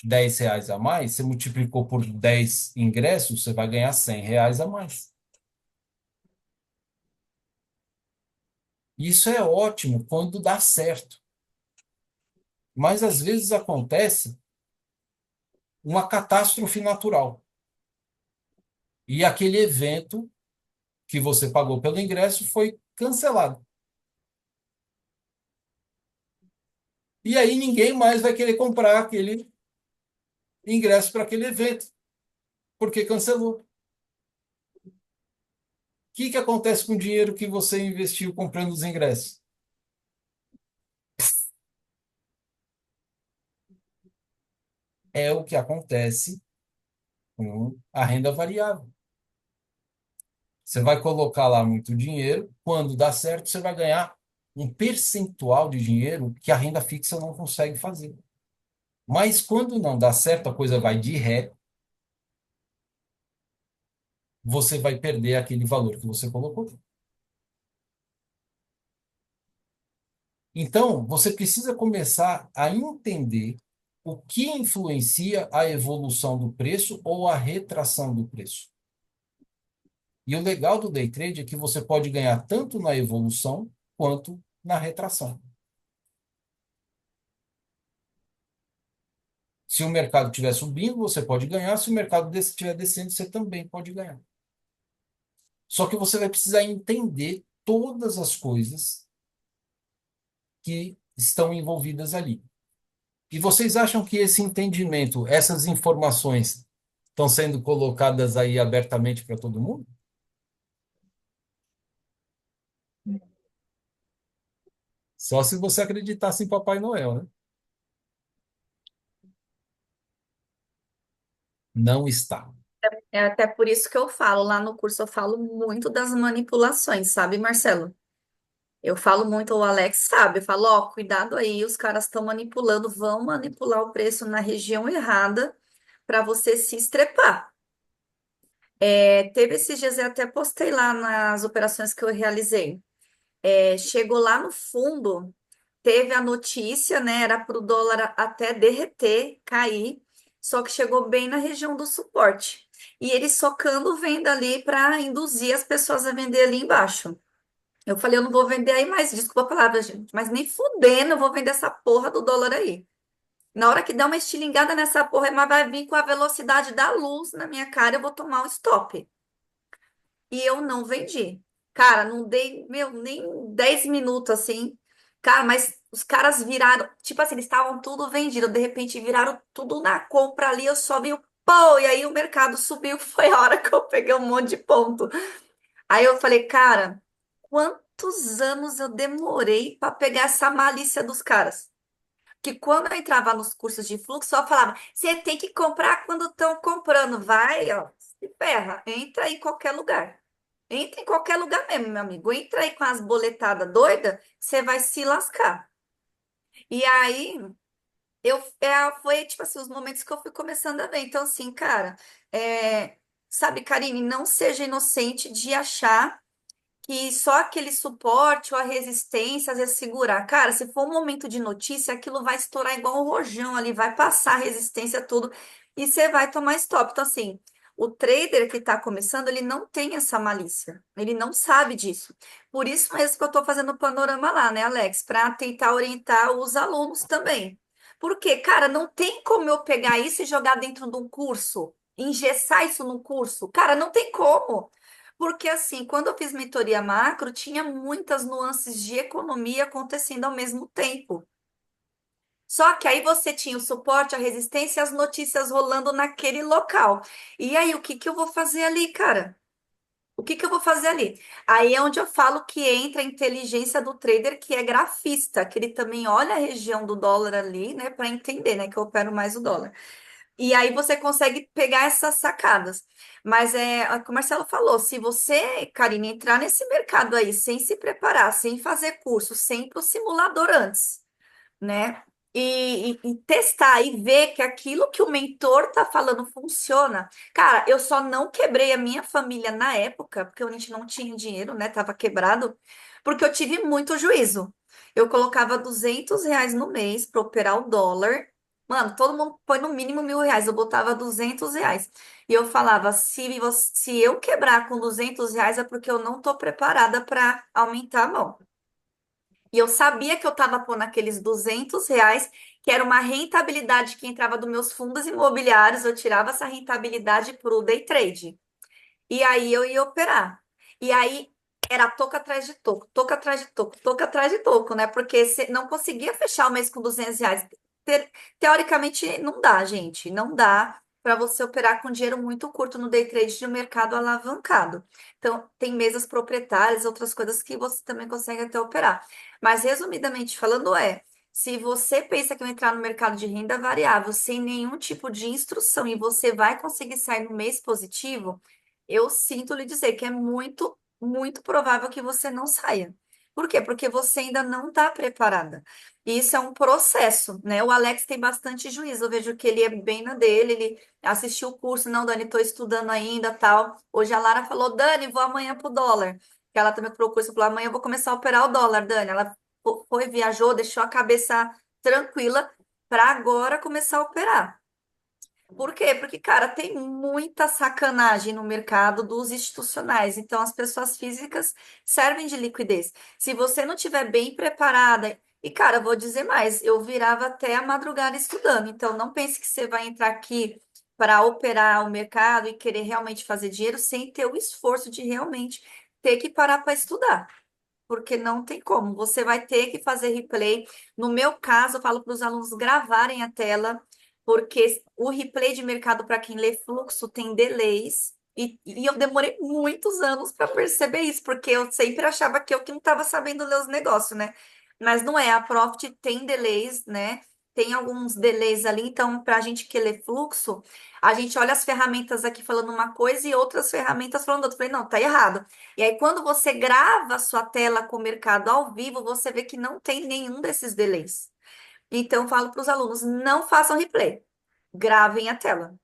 10 a mais, você multiplicou por 10 ingressos, você vai ganhar R$ 100 a mais. Isso é ótimo quando dá certo. Mas às vezes acontece uma catástrofe natural. E aquele evento que você pagou pelo ingresso foi cancelado. E aí ninguém mais vai querer comprar aquele ingresso para aquele evento, porque cancelou. O que que acontece com o dinheiro que você investiu comprando os ingressos? É o que acontece com a renda variável. Você vai colocar lá muito dinheiro, quando dá certo, você vai ganhar um percentual de dinheiro que a renda fixa não consegue fazer. Mas quando não dá certo, a coisa vai de ré, você vai perder aquele valor que você colocou. Então, você precisa começar a entender o que influencia a evolução do preço ou a retração do preço. E o legal do day trade é que você pode ganhar tanto na evolução quanto na retração. Se o mercado estiver subindo, você pode ganhar. Se o mercado estiver descendo, você também pode ganhar. Só que você vai precisar entender todas as coisas que estão envolvidas ali. E vocês acham que esse entendimento, essas informações, estão sendo colocadas aí abertamente para todo mundo? Só se você acreditasse em Papai Noel, né? Não está. É até por isso que eu falo, lá no curso eu falo muito das manipulações, sabe, Marcelo? Eu falo muito, o Alex sabe, eu falo, ó, cuidado aí, os caras estão manipulando, vão manipular o preço na região errada para você se estrepar. Teve esses dias, eu até postei lá nas operações que eu realizei. Chegou lá no fundo, teve a notícia, né? Era para o dólar até derreter, cair, só que chegou bem na região do suporte. E ele socando venda ali para induzir as pessoas a vender ali embaixo. Eu falei, eu não vou vender aí mais, desculpa a palavra, gente, mas nem fudendo eu vou vender essa porra do dólar aí. Na hora que der uma estilingada nessa porra, mas vai vir com a velocidade da luz na minha cara, eu vou tomar um stop. E eu não vendi. Cara, não dei, meu, nem 10 minutos assim. Cara, mas os caras viraram, tipo assim, eles estavam tudo vendido, de repente viraram tudo na compra ali, eu só vi o pô, e aí o mercado subiu, foi a hora que eu peguei um monte de ponto. Aí eu falei, cara, quantos anos eu demorei para pegar essa malícia dos caras? Que quando eu entrava nos cursos de fluxo, eu falava, você tem que comprar quando estão comprando. Vai, ó, se ferra, entra em qualquer lugar. Entra em qualquer lugar mesmo, meu amigo. Entra aí com as boletadas doidas, você vai se lascar. E aí, foi tipo assim, os momentos que eu fui começando a ver. Então, assim, cara, sabe, Karine, não seja inocente de achar que só aquele suporte ou a resistência às vezes segurar. Cara, se for um momento de notícia, aquilo vai estourar igual um rojão ali, vai passar a resistência, tudo, e você vai tomar stop. Então, assim, o trader que está começando, ele não tem essa malícia, ele não sabe disso. Por isso mesmo que eu estou fazendo o panorama lá, né, Alex? Para tentar orientar os alunos também. Porque, cara, não tem como eu pegar isso e jogar dentro de um curso, engessar isso num curso. Cara, não tem como. Porque assim, quando eu fiz mentoria macro, tinha muitas nuances de economia acontecendo ao mesmo tempo. Só que aí você tinha o suporte, a resistência e as notícias rolando naquele local. E aí, o que que eu vou fazer ali, cara? O que que eu vou fazer ali? Aí é onde eu falo que entra a inteligência do trader, que é grafista, que ele também olha a região do dólar ali, né, para entender, né, que eu opero mais o dólar. E aí você consegue pegar essas sacadas. Mas é o que o Marcelo falou, se você, Karine, entrar nesse mercado aí sem se preparar, sem fazer curso, sem ir pro simulador antes, né? E testar e ver que aquilo que o mentor tá falando funciona. Cara, eu só não quebrei a minha família na época, porque a gente não tinha dinheiro, né? Tava quebrado, porque eu tive muito juízo. Eu colocava R$ 200 no mês para operar o dólar. Mano, todo mundo põe no mínimo R$ 1.000. Eu botava R$ 200. E eu falava, se eu quebrar com R$ 200 é porque eu não tô preparada para aumentar a mão. E eu sabia que eu estava pondo aqueles R$ 200, que era uma rentabilidade que entrava dos meus fundos imobiliários, eu tirava essa rentabilidade para o day trade. E aí eu ia operar. E aí era toco atrás de toco, toco atrás de toco, toco atrás de toco, né? Porque você não conseguia fechar o mês com R$ 200. Teoricamente, não dá, gente. Não dá para você operar com dinheiro muito curto no day trade de um mercado alavancado. Então, tem mesas proprietárias, outras coisas que você também consegue até operar. Mas, resumidamente falando, se você pensa que vai entrar no mercado de renda variável sem nenhum tipo de instrução e você vai conseguir sair no mês positivo, eu sinto lhe dizer que é muito, muito provável que você não saia. Por quê? Porque você ainda não está preparada. E isso é um processo, né? O Alex tem bastante juízo. Eu vejo que ele é bem na dele, ele assistiu o curso, não, Dani, estou estudando ainda, tal. Hoje a Lara falou, Dani, vou amanhã pro dólar. Que ela também procurou o curso, falou, amanhã eu vou começar a operar o dólar, Dani. Ela foi, viajou, deixou a cabeça tranquila para agora começar a operar. Por quê? Porque, cara, tem muita sacanagem no mercado dos institucionais. Então, as pessoas físicas servem de liquidez. Se você não tiver bem preparada, e, cara, eu vou dizer mais, eu virava até a madrugada estudando. Então, não pense que você vai entrar aqui para operar o mercado e querer realmente fazer dinheiro sem ter o esforço de realmente ter que parar para estudar, porque não tem como. Você vai ter que fazer replay. No meu caso, eu falo para os alunos gravarem a tela, porque o replay de mercado, para quem lê fluxo, tem delays. E eu demorei muitos anos para perceber isso, porque eu sempre achava que eu que não estava sabendo ler os negócios, né? Mas não é, a Profit tem delays, né? Tem alguns delays ali, então, para a gente que lê fluxo, a gente olha as ferramentas aqui falando uma coisa e outras ferramentas falando outra. Eu falei, não, tá errado. E aí, quando você grava a sua tela com o mercado ao vivo, você vê que não tem nenhum desses delays. Então, eu falo para os alunos, não façam replay, gravem a tela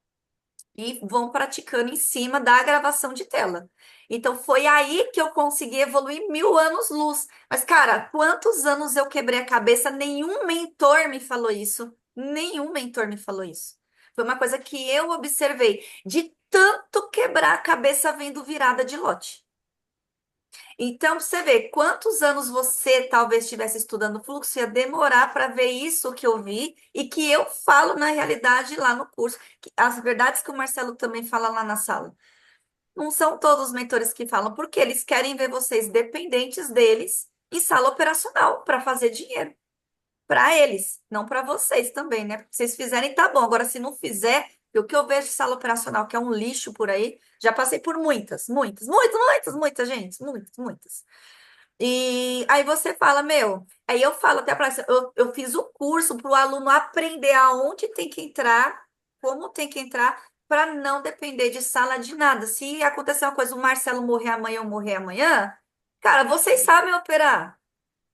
e vão praticando em cima da gravação de tela. Então, foi aí que eu consegui evoluir 1000 anos-luz. Mas, cara, quantos anos eu quebrei a cabeça? Nenhum mentor me falou isso. Nenhum mentor me falou isso. Foi uma coisa que eu observei de tanto quebrar a cabeça vendo virada de lote. Então, você vê quantos anos você talvez estivesse estudando fluxo, ia demorar para ver isso que eu vi e que eu falo na realidade lá no curso. As verdades que o Marcelo também fala lá na sala. Não são todos os mentores que falam, porque eles querem ver vocês dependentes deles em sala operacional para fazer dinheiro. Para eles, não para vocês também, né? Se vocês fizerem, tá bom. Agora, se não fizer, o que eu vejo de sala operacional, que é um lixo por aí, já passei por muitas, gente, muitas. E aí você fala, meu, aí eu falo até para eu fiz o curso para o aluno aprender aonde tem que entrar, como tem que entrar, para não depender de sala de nada. Se acontecer uma coisa, o Marcelo morrer amanhã, eu morrer amanhã, cara, vocês sabem operar.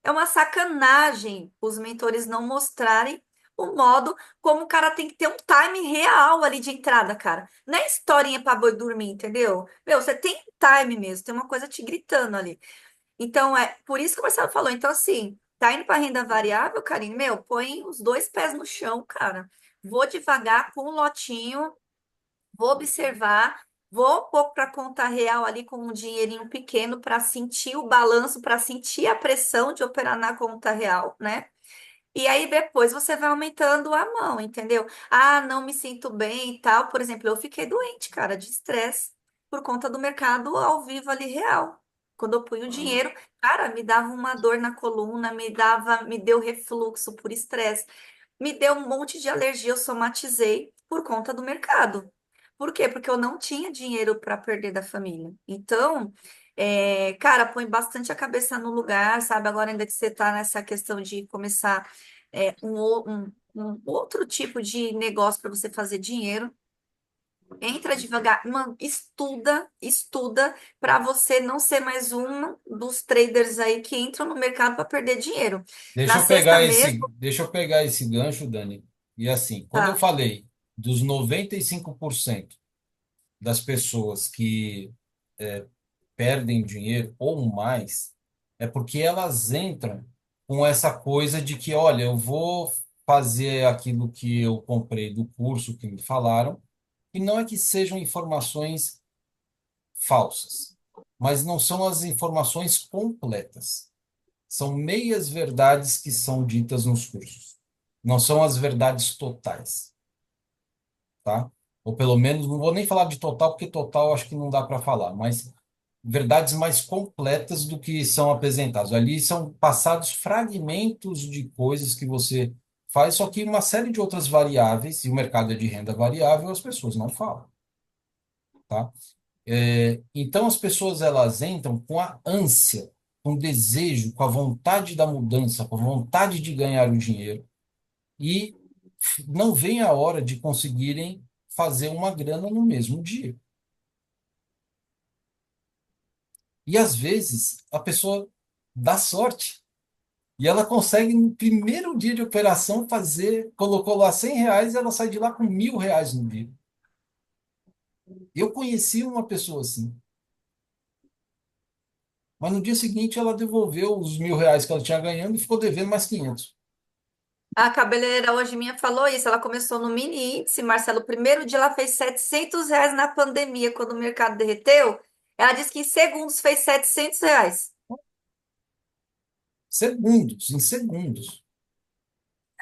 É uma sacanagem os mentores não mostrarem o modo como o cara tem que ter um time real ali de entrada, cara. Não é historinha para boi dormir, entendeu? Meu, você tem time mesmo, tem uma coisa te gritando ali. Então, é por isso que o Marcelo falou. Então, assim, tá indo para renda variável, Karine? Meu, põe os dois pés no chão, cara. Vou devagar com um lotinho, vou observar, vou pôr para conta real ali com um dinheirinho pequeno para sentir o balanço, para sentir a pressão de operar na conta real, né? E aí depois você vai aumentando a mão, entendeu? Ah, não me sinto bem e tal. Por exemplo, eu fiquei doente, cara, de estresse por conta do mercado ao vivo ali real. Quando eu punho dinheiro, cara, me dava uma dor na coluna, me deu refluxo por estresse, me deu um monte de alergia, eu somatizei por conta do mercado. Por quê? Porque eu não tinha dinheiro para perder da família. Então, cara, põe bastante a cabeça no lugar, sabe? Agora, ainda que você está nessa questão de começar um outro tipo de negócio para você fazer dinheiro, entra devagar, mano, estuda para você não ser mais um dos traders aí que entram no mercado para perder dinheiro. Na sexta mesmo, Deixa eu pegar esse gancho, Dani. E assim, quando eu tá? falei dos 95% das pessoas que perdem dinheiro ou mais, é porque elas entram com essa coisa de que, olha, eu vou fazer aquilo que eu comprei do curso que me falaram, e não é que sejam informações falsas, mas não são as informações completas. São meias verdades que são ditas nos cursos. Não são as verdades totais, tá? Ou pelo menos, não vou nem falar de total, porque total acho que não dá para falar, mas verdades mais completas do que são apresentadas. Ali são passados fragmentos de coisas que você faz, só que uma série de outras variáveis, e o mercado é de renda variável, as pessoas não falam, tá? Então as pessoas elas entram com a ânsia, com o desejo, com a vontade da mudança, com a vontade de ganhar o dinheiro e não vem a hora de conseguirem fazer uma grana no mesmo dia. E às vezes a pessoa dá sorte e ela consegue no primeiro dia de operação fazer, colocou lá R$ 100 e ela sai de lá com R$ 1.000 no dia. Eu conheci uma pessoa assim. Mas no dia seguinte ela devolveu os R$ 1.000 que ela tinha ganhando e ficou devendo mais 500. A cabeleireira hoje minha falou isso. Ela começou no mini índice, Marcelo. O primeiro dia ela fez R$ 700 na pandemia, quando o mercado derreteu. Ela disse que em segundos fez R$ 700. Segundos, em segundos.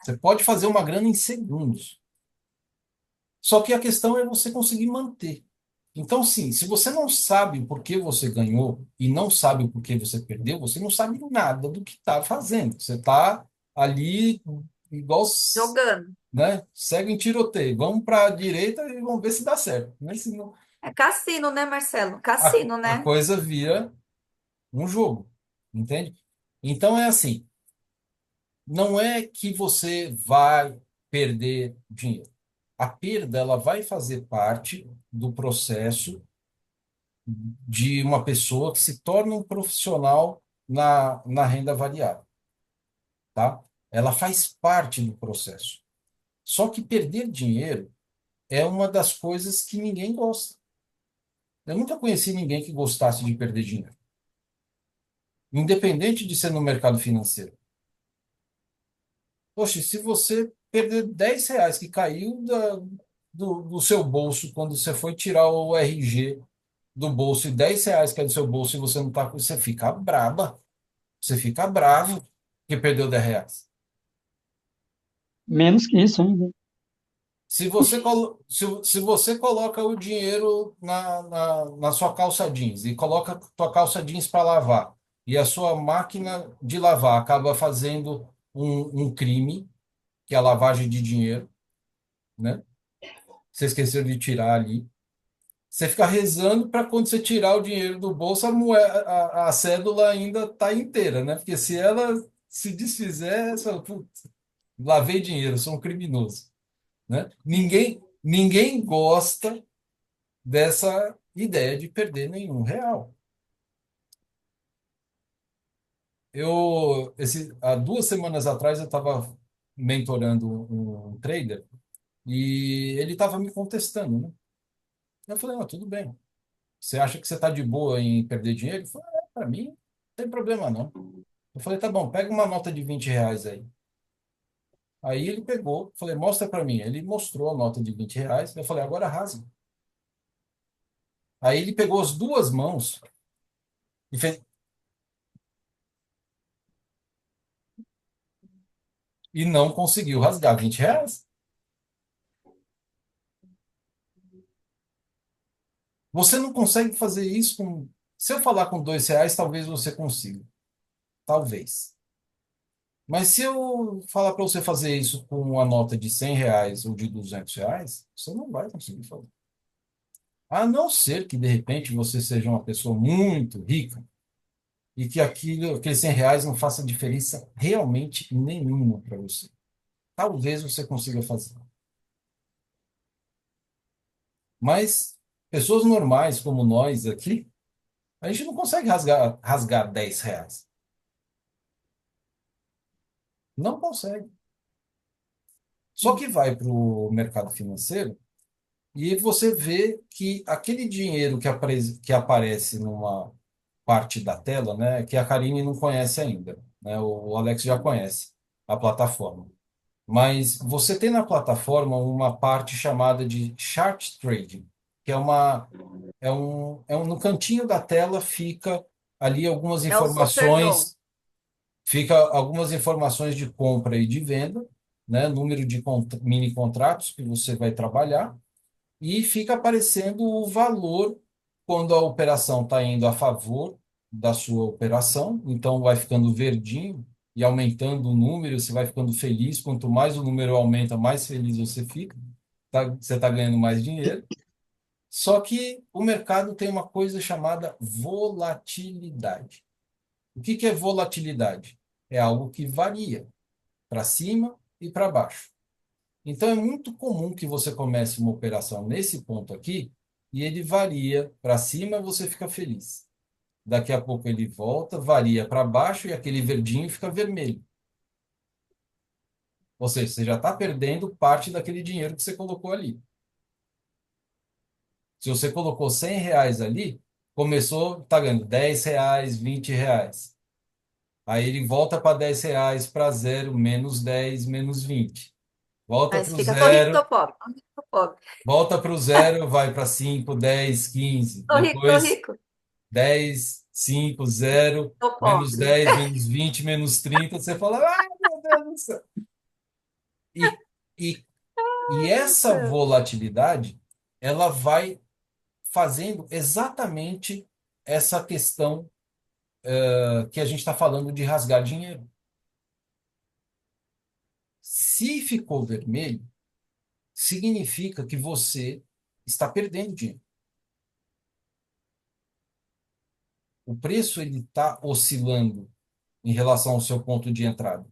Você pode fazer uma grana em segundos. Só que a questão é você conseguir manter. Então, sim, se você não sabe o porquê você ganhou e não sabe o porquê você perdeu, você não sabe nada do que está fazendo. Você está ali igual, Jogando. né, cego em tiroteio. Vamos para a direita e vamos ver se dá certo. Mas se não, É cassino, né, Marcelo? a, Cassino, a né? coisa vira um jogo, entende? Então é assim, não é que você vai perder dinheiro. A perda ela vai fazer parte do processo de uma pessoa que se torna um profissional na renda variável, tá? Ela faz parte do processo. Só que perder dinheiro é uma das coisas que ninguém gosta. Eu nunca conheci ninguém que gostasse de perder dinheiro, independente de ser no mercado financeiro. Poxa, se você perder R$ 10 que caiu do seu bolso quando você foi tirar o RG do bolso e R$ 10 que é do seu bolso e você não tá, você fica braba. Você fica bravo que perdeu R$ 10. Menos que isso ainda. Se você coloca o dinheiro na sua calça jeans e coloca a tua calça jeans para lavar e a sua máquina de lavar acaba fazendo um crime, que é a lavagem de dinheiro, né? Você esqueceu de tirar ali. Você fica rezando para quando você tirar o dinheiro do bolso, a cédula ainda tá inteira, né? Porque se ela se desfizer, você fala, "Putz, lavei dinheiro, sou um criminoso", né? Ninguém gosta dessa ideia de perder nenhum real. Há 2 semanas atrás, eu estava mentorando um trader e ele estava me contestando, né? Eu falei, tudo bem. Você acha que você está de boa em perder dinheiro? Ele falou, para mim, não tem problema não. Eu falei, tá bom, pega uma nota de R$ 20 aí. Aí ele pegou, falei, mostra para mim. Ele mostrou a nota de R$ 20. Eu falei, agora rasga. Aí ele pegou as duas mãos e fez, e não conseguiu rasgar R$ 20. Você não consegue fazer isso com. Se eu falar com R$ 2, talvez você consiga. Talvez. Mas se eu falar para você fazer isso com uma nota de R$ 100 ou de R$ 200, você não vai conseguir fazer. A não ser que, de repente, você seja uma pessoa muito rica e que aqueles R$ 100 não faça diferença realmente nenhuma para você. Talvez você consiga fazer. Mas pessoas normais como nós aqui, a gente não consegue rasgar R$ 10. Não consegue. Só que vai para o mercado financeiro e você vê que aquele dinheiro que aparece numa parte da tela, né, que a Karine não conhece ainda, né, o Alex já conhece a plataforma. Mas você tem na plataforma uma parte chamada de chart trading, que no cantinho da tela ali algumas É o Superdom. informações, fica algumas informações de compra e de venda, né, número de mini contratos que você vai trabalhar e fica aparecendo o valor quando a operação está indo a favor da sua operação, então vai ficando verdinho e aumentando o número, você vai ficando feliz. Quanto mais o número aumenta, mais feliz você fica, você está ganhando mais dinheiro. Só que o mercado tem uma coisa chamada volatilidade. O que é volatilidade? É algo que varia para cima e para baixo. Então, é muito comum que você comece uma operação nesse ponto aqui e ele varia para cima, você fica feliz. Daqui a pouco ele volta, varia para baixo e aquele verdinho fica vermelho. Ou seja, você já está perdendo parte daquele dinheiro que você colocou ali. Se você colocou R$ 100 ali, Começou, tá ganhando R$ 10, R$ 20. Aí ele volta para R$ 10, para zero, menos 10, menos 20. Volta Aí para você o fica, tô rico, zero, tô pobre, tô rico, tô pobre. volta para o zero, vai para 5, 10, 15. Tô rico, tô Depois rico, 10, 5, 0, tô menos pobre. 10, menos 20, menos 30. Você fala, ai, meu Deus do céu. E, e, e essa Céu. volatilidade, ela vai fazendo exatamente essa questão que a gente está falando de rasgar dinheiro. Se ficou vermelho, significa que você está perdendo dinheiro. O preço ele está oscilando em relação ao seu ponto de entrada.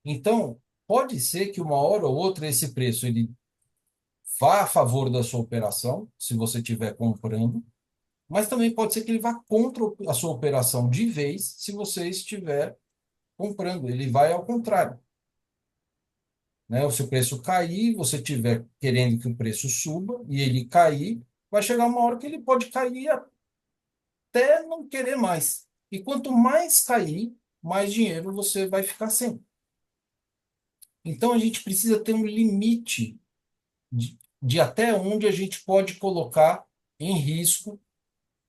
Então, pode ser que uma hora ou outra esse preço ele vá a favor da sua operação, se você estiver comprando, mas também pode ser que ele vá contra a sua operação de vez, se você estiver comprando. Ele vai ao contrário, né? Se o preço cair, você estiver querendo que o preço suba e ele cair, vai chegar uma hora que ele pode cair até não querer mais. E quanto mais cair, mais dinheiro você vai ficar sem. Então a gente precisa ter um limite de até onde a gente pode colocar em risco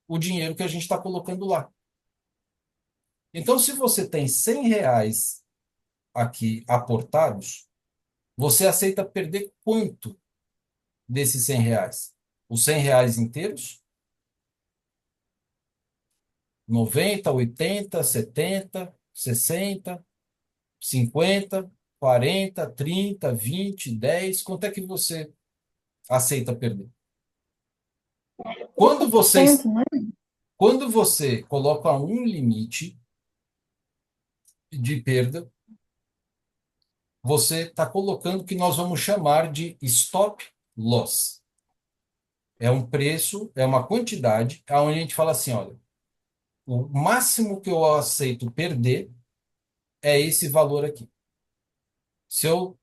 o dinheiro que a gente está colocando lá. Então, se você tem R$ 100 aqui aportados, você aceita perder quanto desses R$ 100? Os R$ 100 inteiros? 90, 80, 70, 60, 50, 40, 30, 20, 10? Quanto é que você aceita perder? Quando 30%, vocês, né? quando você coloca um limite de perda, você está colocando o que nós vamos chamar de stop loss. É um preço, é uma quantidade, onde a gente fala assim, olha, o máximo que eu aceito perder é esse valor aqui. Se eu,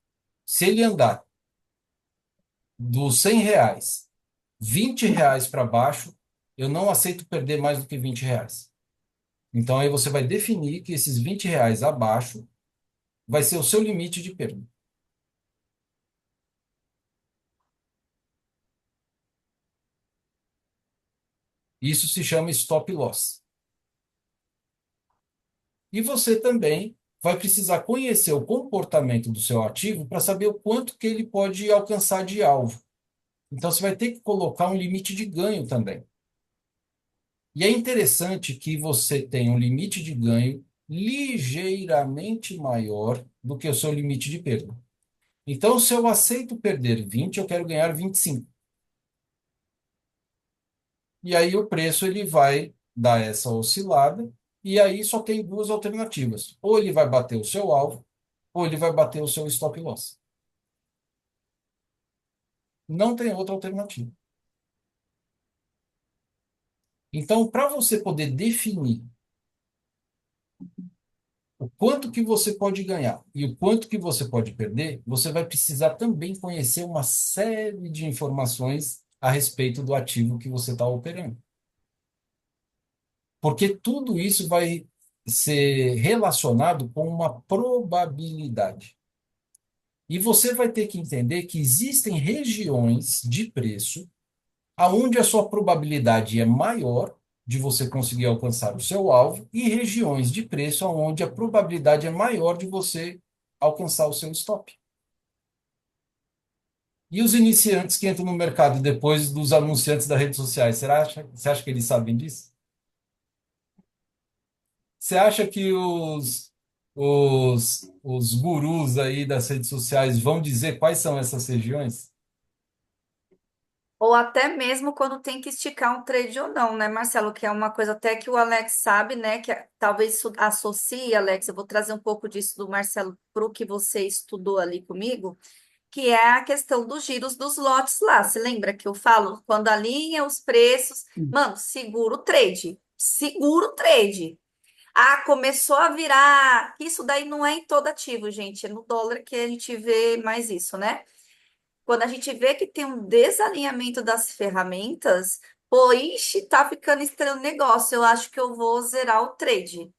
se ele andar dos R$ 100, R$ 20 para baixo, eu não aceito perder mais do que R$ 20. Então aí você vai definir que esses R$ 20 abaixo vai ser o seu limite de perda. Isso se chama stop loss. E você também vai precisar conhecer o comportamento do seu ativo para saber o quanto que ele pode alcançar de alvo. Então você vai ter que colocar um limite de ganho também. E é interessante que você tenha um limite de ganho ligeiramente maior do que o seu limite de perda. Então, se eu aceito perder 20, eu quero ganhar 25. E aí o preço ele vai dar essa oscilada, e aí só tem duas alternativas. Ou ele vai bater o seu alvo, ou ele vai bater o seu stop loss. Não tem outra alternativa. Então, para você poder definir o quanto que você pode ganhar e o quanto que você pode perder, você vai precisar também conhecer uma série de informações a respeito do ativo que você está operando. Porque tudo isso vai ser relacionado com uma probabilidade. E você vai ter que entender que existem regiões de preço aonde a sua probabilidade é maior de você conseguir alcançar o seu alvo e regiões de preço onde a probabilidade é maior de você alcançar o seu stop. E os iniciantes que entram no mercado depois dos anunciantes das redes sociais, você acha que eles sabem disso? Você acha que os gurus aí das redes sociais vão dizer quais são essas regiões? Ou até mesmo quando tem que esticar um trade ou não, né, Marcelo? Que é uma coisa até que o Alex sabe, né? Talvez isso associe, Alex, eu vou trazer um pouco disso do Marcelo para o que você estudou ali comigo, que é a questão dos giros dos lotes lá. Você lembra que eu falo? Quando alinha os preços, mano, segura o trade. Segura o trade. Ah, começou a virar. Isso daí não é em todo ativo, gente. É no dólar que a gente vê mais isso, né? Quando a gente vê que tem um desalinhamento das ferramentas, pô, ixi, tá ficando estranho o negócio, eu acho que eu vou zerar o trade.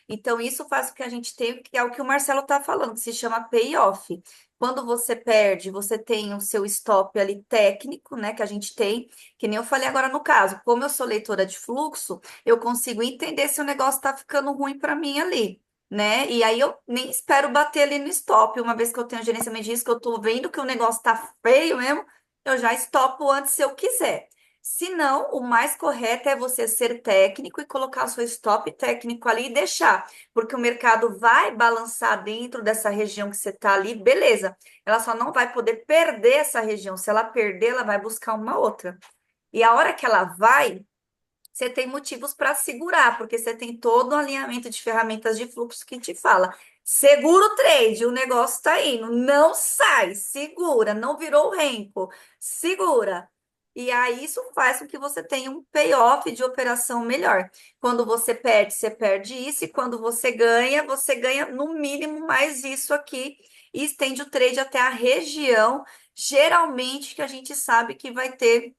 Então, isso faz com que a gente tenha, que é o que o Marcelo tá falando, que se chama payoff. Quando você perde, você tem o seu stop ali técnico, né, que a gente tem, que nem eu falei agora no caso, como eu sou leitora de fluxo, eu consigo entender se o negócio tá ficando ruim para mim ali, né? E aí eu nem espero bater ali no stop. Uma vez que eu tenho gerenciamento de risco, eu tô vendo que o negócio tá feio mesmo, eu já stopo antes se eu quiser. Se não, o mais correto é você ser técnico e colocar o seu stop técnico ali e deixar, porque o mercado vai balançar dentro dessa região que você está ali, beleza. Ela só não vai poder perder essa região. Se ela perder, ela vai buscar uma outra. E a hora que ela vai, você tem motivos para segurar, porque você tem todo um alinhamento de ferramentas de fluxo que te fala. Segura o trade, o negócio está indo, não sai, segura, não virou o renco, segura. E aí isso faz com que você tenha um payoff de operação melhor. Quando você perde isso, e quando você ganha no mínimo mais isso aqui, e estende o trade até a região, geralmente que a gente sabe que vai ter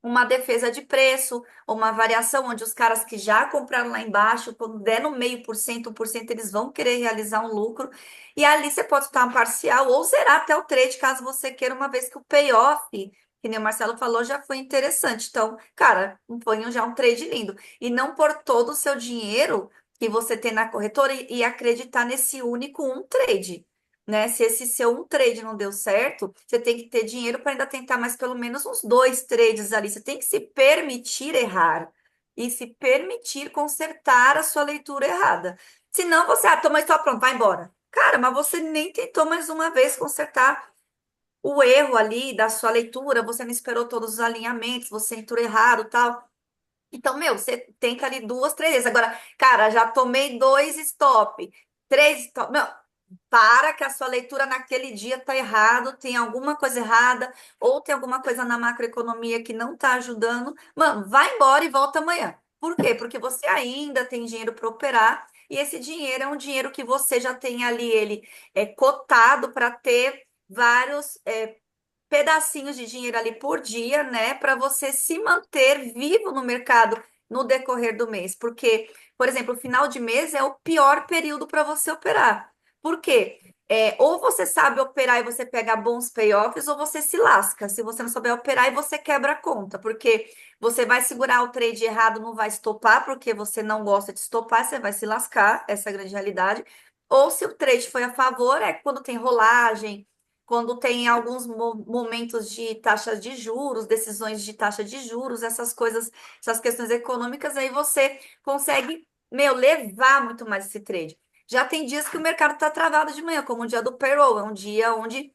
uma defesa de preço, ou uma variação onde os caras que já compraram lá embaixo, quando der no meio por cento, 1%, eles vão querer realizar um lucro. E ali você pode estar uma parcial ou zerar até o trade, caso você queira, uma vez que o payoff, que nem o Marcelo falou, já foi interessante. Então, cara, põe já um trade lindo. E não pôr todo o seu dinheiro que você tem na corretora e acreditar nesse único um trade, né? Se esse seu um trade não deu certo, você tem que ter dinheiro para ainda tentar mais pelo menos uns dois trades ali. Você tem que se permitir errar e se permitir consertar a sua leitura errada. Senão você, toma só pronto, vai embora. Cara, mas você nem tentou mais uma vez consertar o erro ali da sua leitura, você não esperou todos os alinhamentos, você entrou errado, tal. Então, meu, você tenta ali duas, três vezes. Agora, cara, já tomei dois stop, três stop. Não, para que a sua leitura naquele dia está errado, tem alguma coisa errada, ou tem alguma coisa na macroeconomia que não está ajudando. Mano, vai embora e volta amanhã. Por quê? Porque você ainda tem dinheiro para operar, e esse dinheiro é um dinheiro que você já tem ali, ele é cotado para ter vários pedacinhos de dinheiro ali por dia, né, para você se manter vivo no mercado no decorrer do mês. Porque, por exemplo, o final de mês é o pior período para você operar. Por quê? Ou você sabe operar e você pega bons payoffs, ou você se lasca. Se você não souber operar e você quebra a conta, porque você vai segurar o trade errado, não vai estopar, porque você não gosta de estopar, você vai se lascar, essa é a grande realidade. Ou se o trade foi a favor, é quando tem rolagem, quando tem alguns momentos de taxas de juros, decisões de taxa de juros, essas coisas, essas questões econômicas, aí você consegue, meu, levar muito mais esse trade. Já tem dias que o mercado está travado de manhã, como o dia do payroll, é um dia onde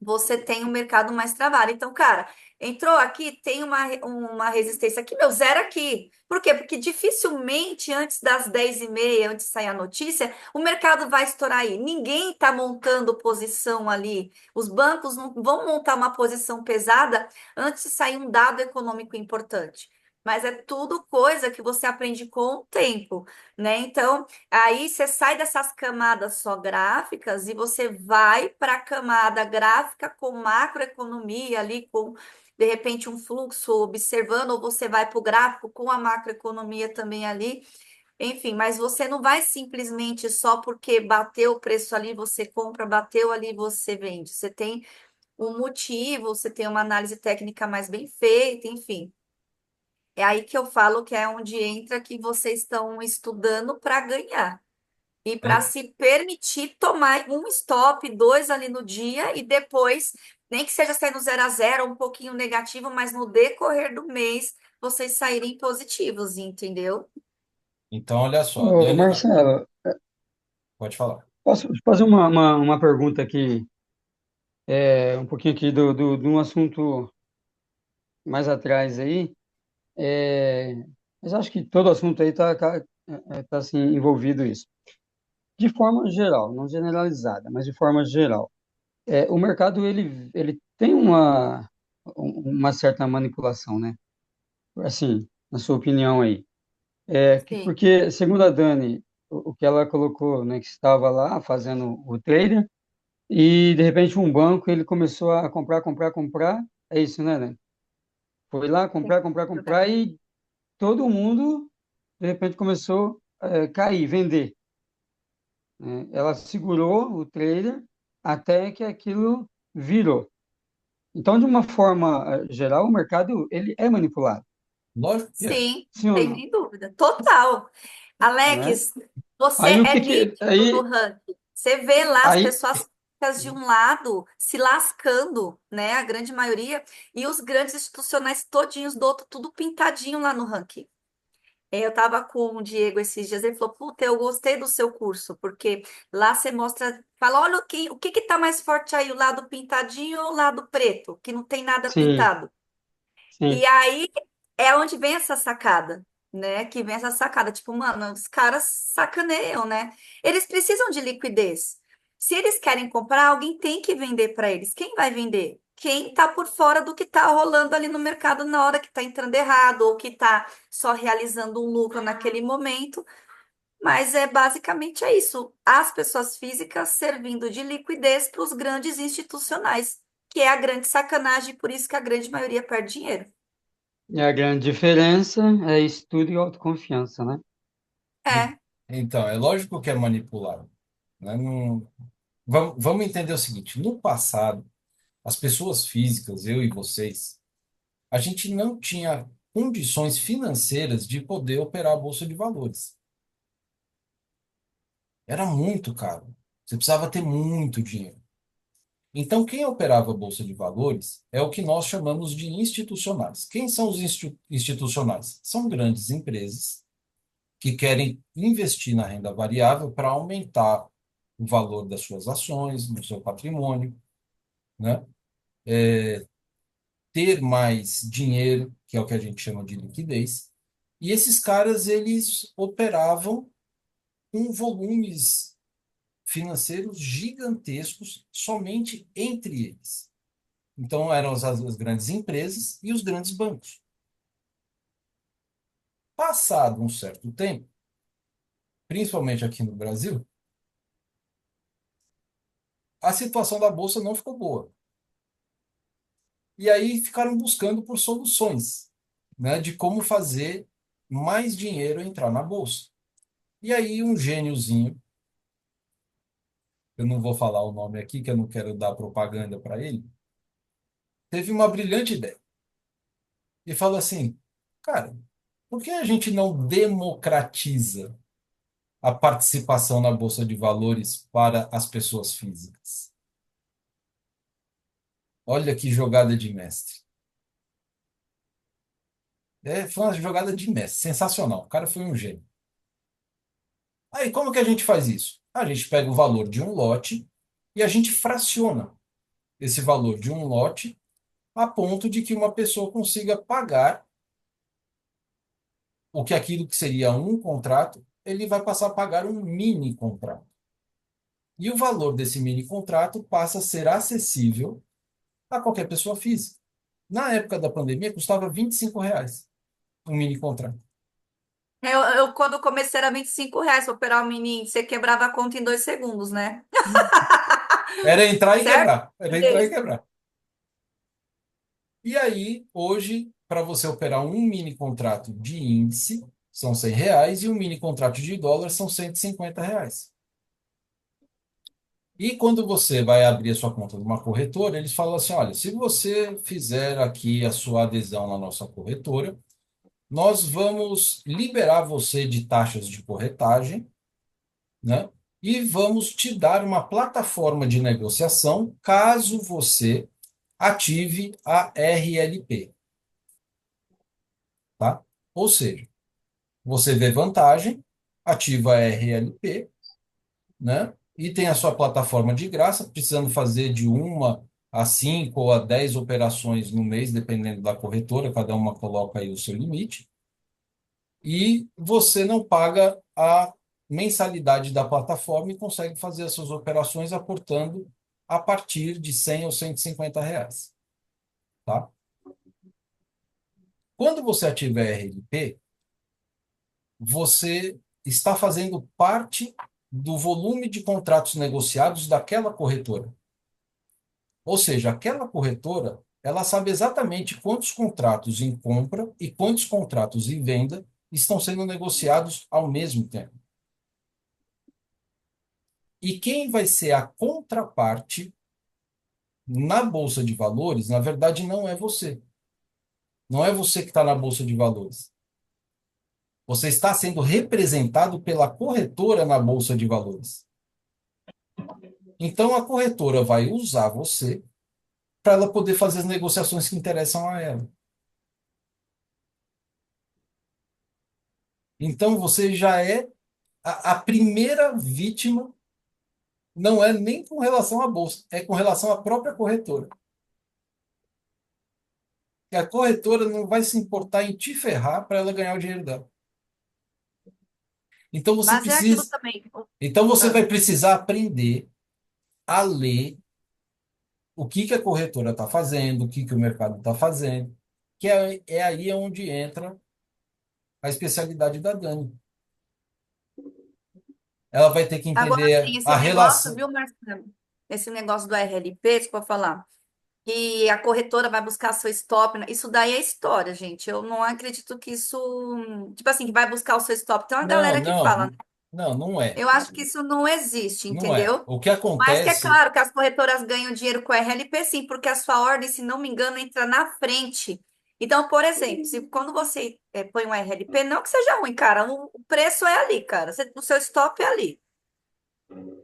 você tem um mercado mais travado. Então, cara, entrou aqui, tem uma resistência aqui, meu, zero aqui. Por quê? Porque dificilmente antes das 10h30, antes de sair a notícia, o mercado vai estourar aí. Ninguém está montando posição ali. Os bancos não vão montar uma posição pesada antes de sair um dado econômico importante. Mas é tudo coisa que você aprende com o tempo, né? Então, aí você sai dessas camadas só gráficas e você vai para a camada gráfica com macroeconomia ali, com de repente um fluxo observando, ou você vai para o gráfico com a macroeconomia também ali. Enfim, mas você não vai simplesmente só porque bateu o preço ali, você compra, bateu ali, você vende. Você tem um motivo, você tem uma análise técnica mais bem feita, enfim. É aí que eu falo que é onde entra que vocês estão estudando para ganhar. E para É, se permitir tomar um stop, dois ali no dia, e depois, nem que seja saindo 0 a 0, um pouquinho negativo, mas no decorrer do mês, vocês saírem positivos, entendeu? então, olha só, a Ô, Dani, Marcelo, pode falar. posso fazer uma pergunta aqui, um pouquinho aqui de um assunto mais atrás aí, é, mas acho que todo assunto aí tá assim, envolvido isso. De forma geral, não generalizada, mas de forma geral, o mercado ele tem uma certa manipulação, né? Assim, na sua opinião aí. Sim. Porque, segundo a Dani, o que ela colocou, né, que estava lá fazendo o trader, e de repente um banco ele começou a comprar, comprar, comprar. É isso, né? Foi lá comprar, comprar, comprar e todo mundo de repente começou a cair, vender, né? Ela segurou o trader até que aquilo virou. Então, de uma forma geral, o mercado ele é manipulado, Lógico que é. Sim, sim não ou tem não? nem dúvida. Total. Né? Alex, você Aí o é que que nítido no ranking. Você vê lá as aí pessoas físicas de um lado se lascando, né? A grande maioria, e os grandes institucionais todinhos do outro, tudo pintadinho lá no ranking. Eu estava com o Diego esses dias, ele falou, puta, eu gostei do seu curso, porque lá você mostra, fala, olha o que que tá mais forte aí, o lado pintadinho ou o lado preto, que não tem nada sim, pintado. E sim, aí é onde vem essa sacada, né? Que vem essa sacada, tipo, mano, os caras sacaneiam, né? Eles precisam de liquidez. Se eles querem comprar, alguém tem que vender para eles. Quem vai vender? Quem está por fora do que está rolando ali no mercado na hora que está entrando errado ou que está só realizando um lucro naquele momento. Mas é basicamente é isso. As pessoas físicas servindo de liquidez para os grandes institucionais, que é a grande sacanagem, por isso que a grande maioria perde dinheiro. e a grande diferença é estudo e autoconfiança, né? É. Então, é lógico que é manipulado, né? Vamos entender o seguinte: no passado, as pessoas físicas, eu e vocês, a gente não tinha condições financeiras de poder operar a bolsa de valores. Era muito caro. Você precisava ter muito dinheiro. Então, quem operava a bolsa de valores é o que nós chamamos de institucionais. Quem são os institucionais? São grandes empresas que querem investir na renda variável para aumentar o valor das suas ações, do seu patrimônio, né? Ter mais dinheiro, que é o que a gente chama de liquidez. E esses caras, eles operavam com volumes financeiros gigantescos somente entre eles. Então, eram as grandes empresas e os grandes bancos. Passado um certo tempo, principalmente aqui no Brasil, a situação da bolsa não ficou boa. E aí ficaram buscando por soluções, né, de como fazer mais dinheiro entrar na bolsa. E aí um gêniozinho, eu não vou falar o nome aqui, que eu não quero dar propaganda para ele, teve uma brilhante ideia. E falou assim, cara, por que a gente não democratiza a participação na Bolsa de Valores para as pessoas físicas? Olha que jogada de mestre. Foi uma jogada de mestre, sensacional. O cara foi um gênio. Aí, como que a gente faz isso? A gente pega o valor de um lote e a gente fraciona esse valor de um lote a ponto de que uma pessoa consiga pagar o que aquilo que seria um contrato, ele vai passar a pagar um mini contrato. E o valor desse mini contrato passa a ser acessível a qualquer pessoa física. Na época da pandemia, custava R$ 25 um mini contrato. Quando comecei era R$ 25 para operar o menino, você quebrava a conta em 2 segundos, né? Era entrar e Certo? quebrar. Era entrar e Isso. quebrar. E aí, hoje, para você operar um mini contrato de índice, são R$ 100, e um mini contrato de dólar são R$ 150. E quando você vai abrir a sua conta numa corretora, eles falam assim: olha, se você fizer aqui a sua adesão na nossa corretora, nós vamos liberar você de taxas de corretagem, né? E vamos te dar uma plataforma de negociação caso você ative a RLP, tá? Ou seja, você vê vantagem, ativa a RLP, né? E tem a sua plataforma de graça, precisando fazer de 1 a 5 ou a 10 operações no mês, dependendo da corretora, cada uma coloca aí o seu limite, e você não paga a mensalidade da plataforma e consegue fazer as suas operações aportando a partir de R$ 100 ou R$ 150, tá? Quando você ativa a RLP, você está fazendo parte do volume de contratos negociados daquela corretora. Ou seja, aquela corretora, ela sabe exatamente quantos contratos em compra e quantos contratos em venda estão sendo negociados ao mesmo tempo. E quem vai ser a contraparte na Bolsa de Valores, na verdade, não é você. Não é você que está na Bolsa de Valores. Você está sendo representado pela corretora na Bolsa de Valores. Então, a corretora vai usar você para ela poder fazer as negociações que interessam a ela. Então, você já é a primeira vítima, não é nem com relação à Bolsa, é com relação à própria corretora. E a corretora não vai se importar em te ferrar para ela ganhar o dinheiro dela. Então, você Mas é aquilo precisa. também. Então, você Ah, vai precisar aprender a ler o que que a corretora está fazendo, o que que o mercado está fazendo, que é aí onde entra a especialidade da Dani. Ela vai ter que Agora sim, entender esse a negócio, relação. viu, Marcelo? Esse negócio do RLP, desculpa falar, que a corretora vai buscar seu stop, né? Isso daí é história, gente. Eu não acredito que isso, tipo assim, que vai buscar o seu stop. Tem uma Não, galera que fala, né? não, não, não é. Eu acho que isso não existe, Não é. entendeu? O que Mas que é acontece. claro que as corretoras ganham dinheiro com RLP, sim, porque a sua ordem, se não me engano, entra na frente. Então, por exemplo, se quando você põe um RLP, não que seja ruim, cara, o preço é ali, cara. O seu stop é ali.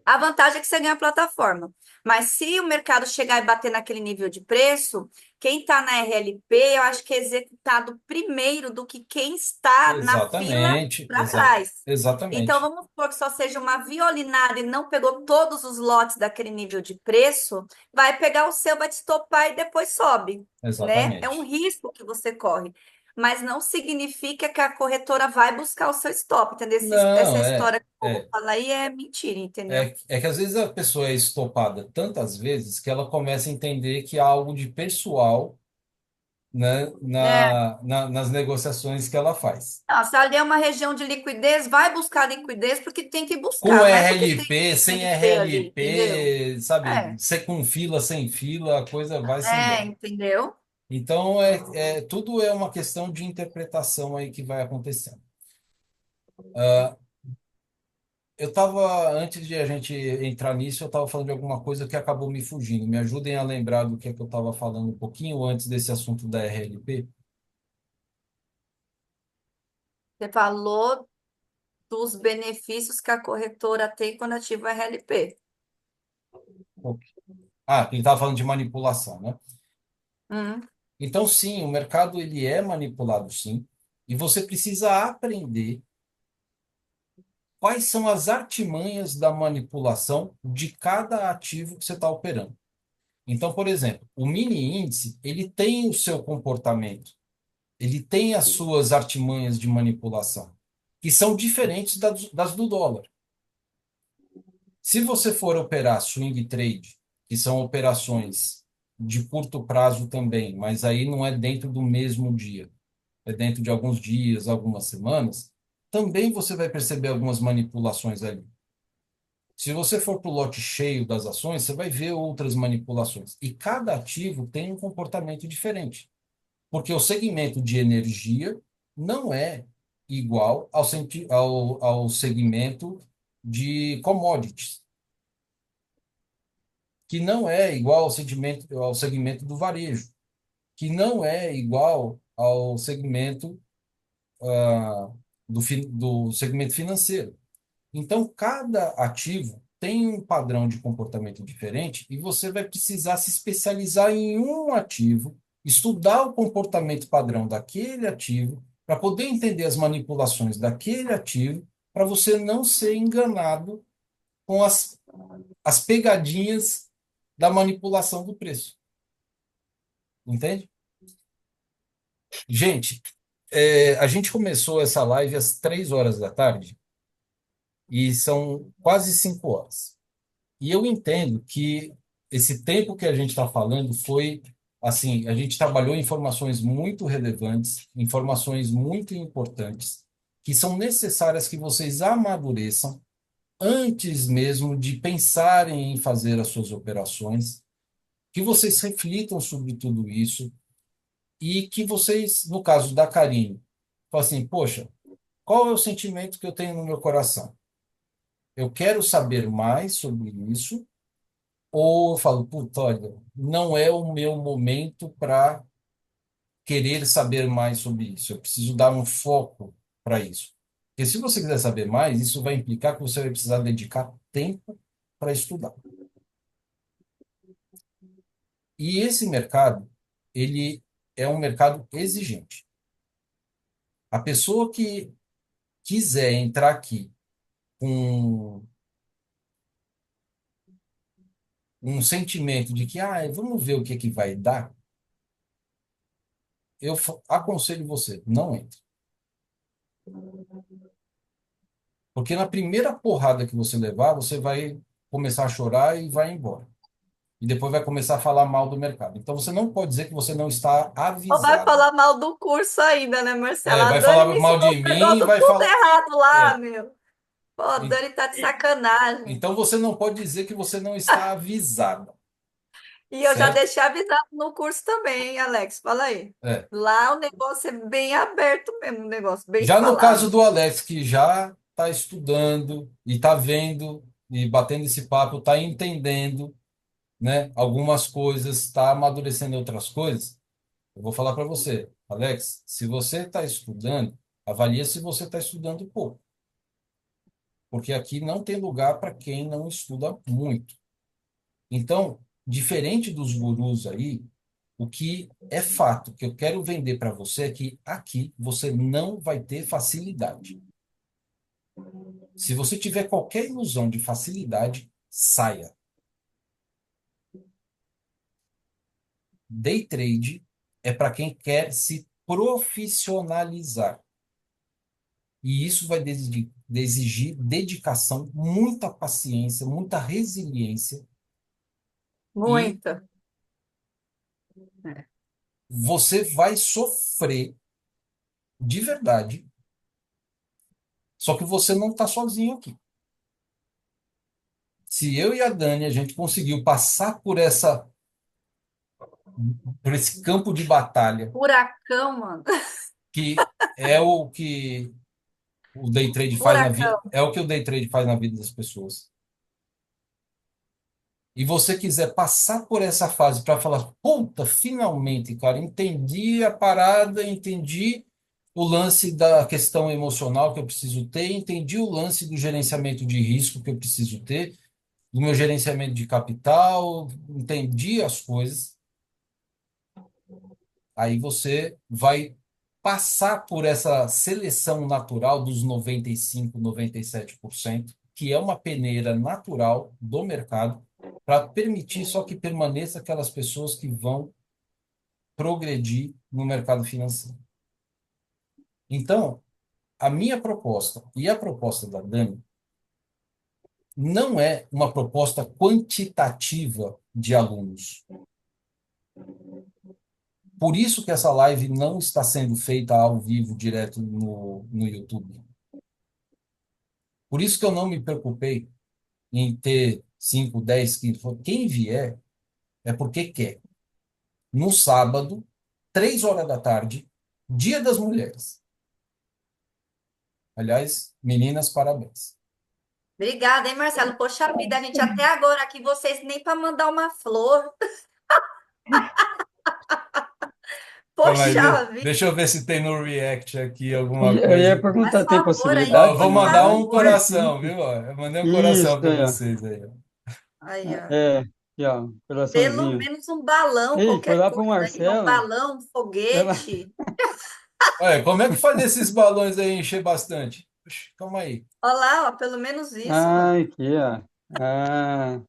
A vantagem é que você ganha a plataforma. Mas se o mercado chegar e bater naquele nível de preço, quem está na RLP, eu acho que é executado primeiro do que quem está na fila Exatamente, para trás. Então, exatamente, vamos supor que só seja uma violinada e não pegou todos os lotes daquele nível de preço, vai pegar o seu, vai te estopar e depois sobe, né? É um exatamente. risco que você corre. Mas não significa que a corretora vai buscar o seu stop, entendeu? Essa Não, história que eu vou é, falar aí é mentira, entendeu? é que às vezes a pessoa é estopada tantas vezes que ela começa a entender que há algo de pessoal, né, É. nas negociações que ela faz. Não, se ali é uma região de liquidez, vai buscar liquidez porque tem que Com buscar, não é porque tem RLP, sem RLP ali, entendeu? RLP, sabe, É, ser com fila, sem fila, a coisa vai-se embora. entendeu? Então, tudo é uma questão de interpretação aí que vai acontecendo. Eu estava, antes de a gente entrar nisso, eu estava falando de alguma coisa que acabou me fugindo. Me ajudem a lembrar do que é que eu estava falando um pouquinho antes desse assunto da RLP. Você falou dos benefícios que a corretora tem quando ativa o RLP. Ah, ele estava falando de manipulação, né? Hum. Então, sim, o mercado ele é manipulado, sim, e você precisa aprender quais são as artimanhas da manipulação de cada ativo que você está operando. Então, por exemplo, o mini índice, ele tem o seu comportamento, ele tem as suas artimanhas de manipulação, que são diferentes das do dólar. Se você for operar swing trade, que são operações de curto prazo também, mas aí não é dentro do mesmo dia, é dentro de alguns dias, algumas semanas, também você vai perceber algumas manipulações ali. Se você for para o lote cheio das ações, você vai ver outras manipulações. E cada ativo tem um comportamento diferente. Porque o segmento de energia não é igual ao segmento de commodities, que não é igual ao segmento do varejo, que não é igual ao segmento do segmento financeiro. Então, cada ativo tem um padrão de comportamento diferente e você vai precisar se especializar em um ativo, estudar o comportamento padrão daquele ativo, para poder entender as manipulações daquele ativo, para você não ser enganado com as pegadinhas da manipulação do preço. Entende? Gente, a gente começou essa live às 3 horas da tarde e são quase 5 horas. E eu entendo que esse tempo que a gente está falando foi assim, a gente trabalhou informações muito relevantes, informações muito importantes, que são necessárias que vocês amadureçam antes mesmo de pensarem em fazer as suas operações, que vocês reflitam sobre tudo isso e que vocês, no caso da Karine, falem assim, poxa, qual é o sentimento que eu tenho no meu coração? Eu quero saber mais sobre isso, ou eu falo, puta, olha, não é o meu momento para querer saber mais sobre isso. Eu preciso dar um foco para isso. Porque se você quiser saber mais, isso vai implicar que você vai precisar dedicar tempo para estudar. E esse mercado, ele é um mercado exigente. A pessoa que quiser entrar aqui com um sentimento de que, vamos ver o que é que vai dar, eu aconselho você, não entre. Porque na primeira porrada que você levar, você vai começar a chorar e vai embora. E depois vai começar a falar mal do mercado. Então você não pode dizer que você não está Ou vai avisado. falar mal do curso ainda, né, Marcela? A Vai Dani falar me mal ensinou de os mim e negócios vai tudo falar. errado lá, É. meu. Pô, a En- Dani tá de sacanagem. Então você não pode dizer que você não está avisado, E eu já certo? deixei avisado no curso também, hein, Alex? Fala aí. É. Lá o negócio é bem aberto mesmo, o negócio bem Já no caso falado. do Alex, que já está estudando e está vendo e batendo esse papo, está entendendo, né, algumas coisas, está amadurecendo outras coisas, eu vou falar para você, Alex, se você está estudando, avalie se você está estudando pouco, porque aqui não tem lugar para quem não estuda muito. Então, diferente dos gurus aí, o que é fato que eu quero vender para você é que aqui você não vai ter facilidade. Se você tiver qualquer ilusão de facilidade, saia. Day trade é para quem quer se profissionalizar. E isso vai exigir dedicação, muita paciência, muita resiliência. E Muita. É. você vai sofrer de verdade. Só que você não está sozinho aqui. Se eu e a Dani, a gente conseguiu passar por esse campo de batalha, Furacão, mano. que é o que o day trade faz na vida, Furacão. é o que o day trade faz na vida das pessoas. E você quiser passar por essa fase para falar, puta, finalmente, cara, entendi a parada, entendi o lance da questão emocional que eu preciso ter, entendi o lance do gerenciamento de risco que eu preciso ter, do meu gerenciamento de capital, entendi as coisas. Aí você vai passar por essa seleção natural dos 95, 97%, que é uma peneira natural do mercado, para permitir só que permaneça aquelas pessoas que vão progredir no mercado financeiro. Então, a minha proposta e a proposta da Dani não é uma proposta quantitativa de alunos. Por isso que essa live não está sendo feita ao vivo, direto no YouTube. Por isso que eu não me preocupei em ter 5, 10, 15. Quem vier é porque quer. No sábado, 3 horas da tarde, Dia das Mulheres. Aliás, meninas, parabéns. Obrigada, hein, Marcelo? Poxa vida, a gente até agora aqui, vocês nem para mandar uma flor. Calma aí, Poxa vida, deixa eu ver se tem no React aqui alguma Eu ia coisa. perguntar, faz tem favor aí, Ó, eu possibilidade vou de por mandar mandar um por favor. coração, escrito? viu? Ó, eu mandei um Isso, coração para aí, ó. vocês aí. Ó. Aí, ó. É, aqui, ó, Pelo coraçãozinho. menos um balão, Ei, foi qualquer lá pro coisa aí, um Marcelo. balão, um Foi lá. foguete. Olha, como é que faz esses balões aí encher bastante? Oxe, calma aí. Olha lá, ó, pelo menos isso, Ah, mano. aqui, ó. Ah,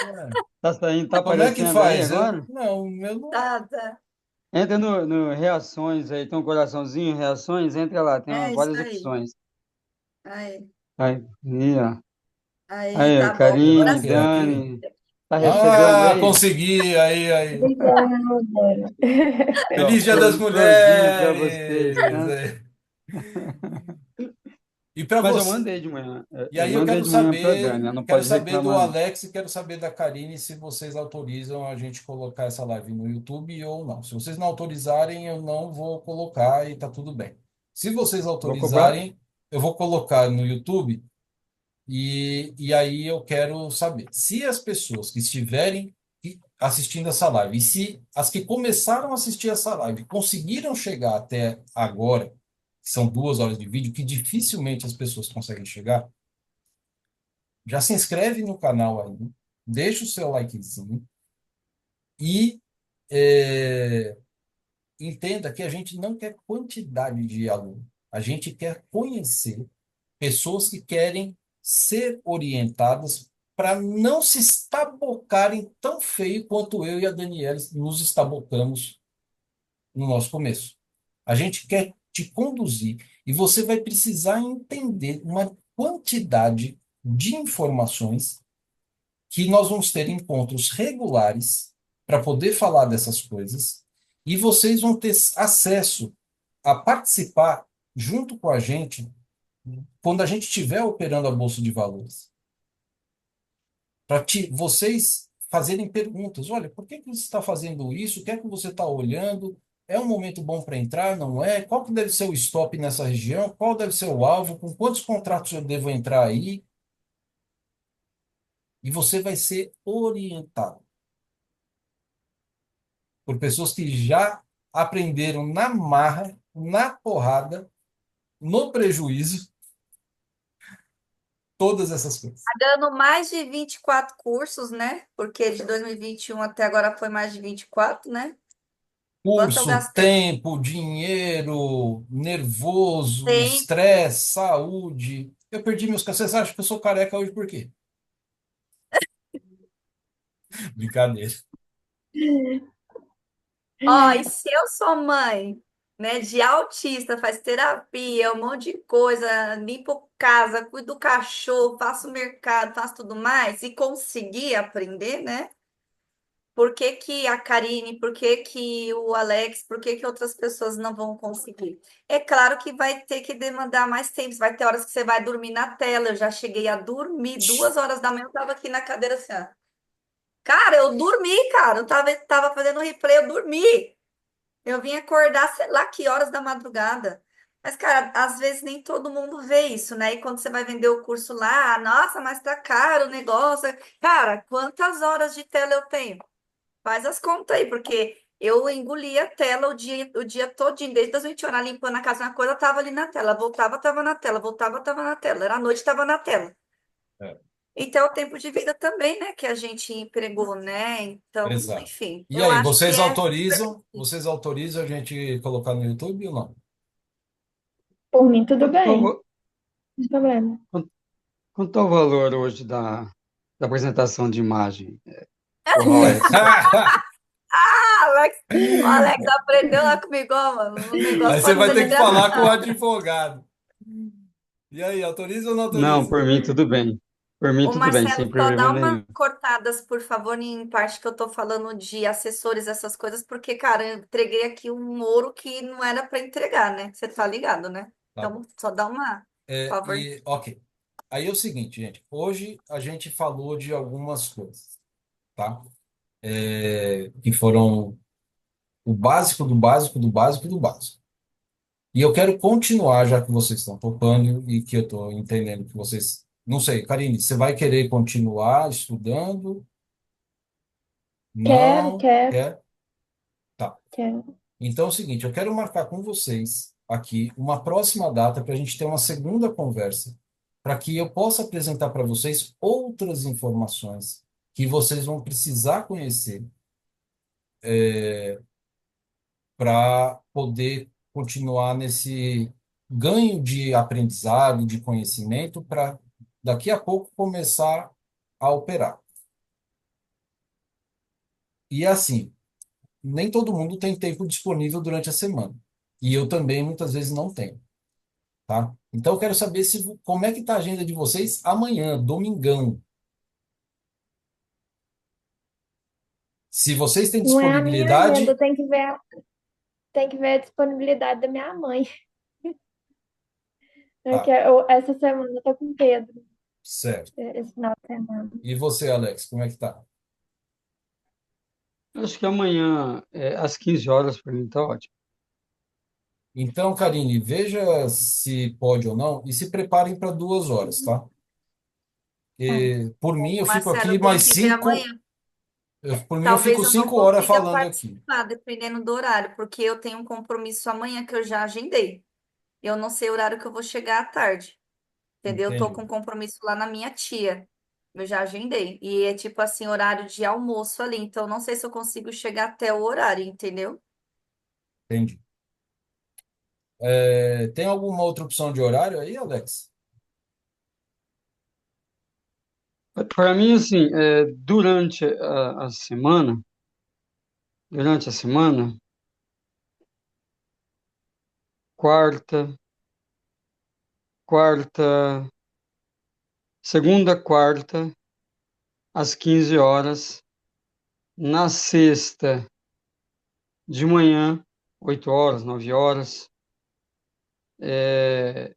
Ué, tá saindo, tá como é que aparecendo aí faz? agora? Não, o meu não. Tá, tá. Entra no Reações aí, tem um coraçãozinho, Reações, entra lá, tem É isso várias aí. opções. Aí, Aí, ó. aí, Aí, tá bom. Karine, Será que é Coração. aqui? Dani, tá recebendo aí? Consegui! Aí. Obrigada. Aqui, ó, Feliz Dia das florzinha pra vocês, Mulheres! tá? É. E para Mas eu você. mandei de manhã. E Eu aí eu mandei de manhã para a Dani. Ela não quero pode saber do reclamar, não. Alex e quero saber da Karine se vocês autorizam a gente colocar essa live no YouTube ou não. Se vocês não autorizarem, eu não vou colocar e tá tudo bem. Se vocês Vou cobrar. autorizarem, eu vou colocar no YouTube e aí eu quero saber se as pessoas que estiverem assistindo essa live e se as que começaram a assistir essa live conseguiram chegar até agora, que são 2 horas de vídeo, que dificilmente as pessoas conseguem chegar. Já se inscreve no canal aí, deixa o seu likezinho e é, entenda que a gente não quer quantidade de aluno. A gente quer conhecer pessoas que querem ser orientadas para não se estabocarem tão feio quanto eu e a Daniela nos estabocamos no nosso começo. A gente quer te conduzir e você vai precisar entender uma quantidade de informações que nós vamos ter encontros regulares para poder falar dessas coisas e vocês vão ter acesso a participar junto com a gente quando a gente estiver operando a Bolsa de Valores. Para vocês fazerem perguntas. Olha, por que que você está fazendo isso? O que é que você está olhando? É um momento bom para entrar? Não é? Qual que deve ser o stop nessa região? Qual deve ser o alvo? Com quantos contratos eu devo entrar aí? E você vai ser orientado por pessoas que já aprenderam na marra, na porrada, no prejuízo, todas essas coisas. Dando mais de 24 cursos, né? Porque de 2021 até agora foi mais de 24, né? Quanto eu Curso, gastei? tempo, dinheiro, nervoso, Tempo. estresse, saúde. Eu perdi meus cabelos. Vocês acham que eu sou careca hoje por quê? Brincadeira. Ó, e se eu sou mãe, né, de autista, faz terapia, um monte de coisa, limpo casa, cuido do cachorro, faço mercado, faço tudo mais, e conseguir aprender, né? Por que que a Karine, por que que o Alex, por que que outras pessoas não vão conseguir? É claro que vai ter que demandar mais tempo, vai ter horas que você vai dormir na tela. Eu já cheguei a dormir, 2 horas da manhã, eu tava aqui na cadeira assim, ó. Cara, eu dormi, cara, eu tava fazendo replay, eu dormi. Eu vim acordar, sei lá que horas da madrugada. Mas, cara, às vezes nem todo mundo vê isso, né? E quando você vai vender o curso lá, nossa, mas tá caro o negócio. Cara, quantas horas de tela eu tenho? Faz as contas aí, porque eu engoli a tela o dia todinho, desde as 20 horas, limpando a casa, uma coisa tava ali na tela, voltava, tava na tela, voltava, tava na tela, era à noite, tava na tela. É, Então, o tempo de vida também, né, que a gente empregou, né? Então, exato. enfim, E eu aí, acho que vocês é. autorizam? Vocês autorizam a gente colocar no YouTube ou não? Por mim, tudo Quanto tá bem, não tem problema. quanto, quanto tá o valor hoje da apresentação de imagem, o ROI? O Alex aprendeu lá comigo, ó, mano. O Aí negócio você pode vai ser de ter que graça, falar com o não. advogado. E aí, autoriza ou não Não, autoriza? por mim tudo bem. Por mim Ô, tudo bem, Marcelo, sem só problema dá umas nenhum. cortadas, por favor, em parte que eu tô falando de assessores, essas coisas, porque, cara, eu entreguei aqui um ouro que não era para entregar, né? Você tá ligado, né? Tá bom. Então, só dá uma, por favor. Ok. Aí é o seguinte, gente. Hoje a gente falou de algumas coisas, tá? Que foram o básico do básico do básico do básico. E eu quero continuar, já que vocês estão tocando e que eu estou entendendo que vocês. Não sei, Karine, você vai querer continuar estudando? Quero, Não? quero, Quer? Tá. quero. Então é o seguinte, eu quero marcar com vocês aqui uma próxima data para a gente ter uma segunda conversa, para que eu possa apresentar para vocês outras informações que vocês vão precisar conhecer para poder continuar nesse ganho de aprendizado, de conhecimento, para daqui a pouco começar a operar. E assim, nem todo mundo tem tempo disponível durante a semana. E eu também muitas vezes não tenho, tá? Então eu quero saber se como é que está a agenda de vocês amanhã, domingão. Se vocês têm Não é a minha agenda, disponibilidade, tem que ver a disponibilidade da minha mãe. É que Tá, essa semana eu tô com o Pedro, certo. esse final de semana. E você, Alex, como é que tá? Acho que amanhã, às 15 horas, para mim tá ótimo. Então, Karine, veja se pode ou não e se preparem para 2 horas, tá? Tá. E, por mim, eu fico Marcelo, aqui eu tenho mais que ver cinco. amanhã. Por mim, eu fico Talvez eu não 5 horas consiga falando aqui. participar, dependendo do horário, porque eu tenho um compromisso amanhã que eu já agendei. Eu não sei o horário que eu vou chegar à tarde, entendeu? Eu tô Entendi, com compromisso lá na minha tia. Eu já agendei. E é tipo assim, horário de almoço ali. Então, não sei se eu consigo chegar até o horário, entendeu? entendi. Tem alguma outra opção de horário aí, Alex? Para mim, assim, durante a semana, quarta, quarta, segunda, quarta, às 15 horas, na sexta, de manhã, 8 horas, 9 horas, é,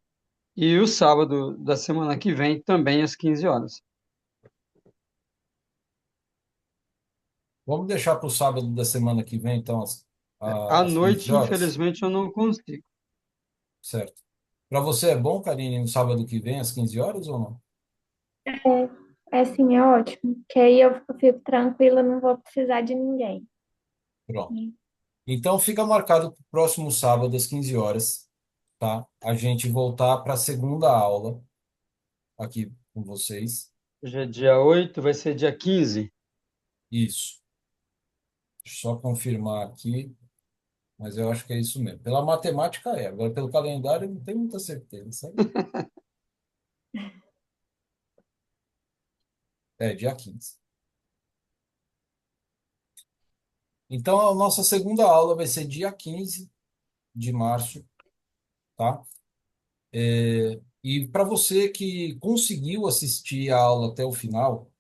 e o sábado da semana que vem, também às 15 horas. Vamos deixar para o sábado da semana que vem, então, À às 15 noite, horas? infelizmente, eu não consigo. Certo. Para você é bom, Karine, no sábado que vem, às 15 horas ou não? É sim, é ótimo. Que aí eu fico tranquila, não vou precisar de ninguém. Pronto. Então, fica marcado para o próximo sábado, às 15 horas, tá? A gente voltar para a segunda aula aqui com vocês. Hoje é dia 8, vai ser dia 15. Isso. Só confirmar aqui, mas eu acho que é isso mesmo. Pela matemática é, agora pelo calendário eu não tenho muita certeza, sabe? É, dia 15. Então, a nossa segunda aula vai ser dia 15 de março, tá? E para você que conseguiu assistir a aula até o final,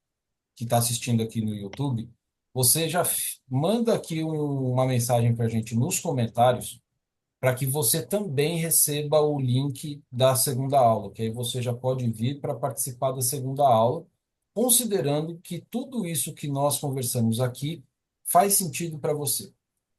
que está assistindo aqui no YouTube, você já manda aqui uma mensagem para a gente nos comentários para que você também receba o link da segunda aula, que aí você já pode vir para participar da segunda aula, considerando que tudo isso que nós conversamos aqui faz sentido para você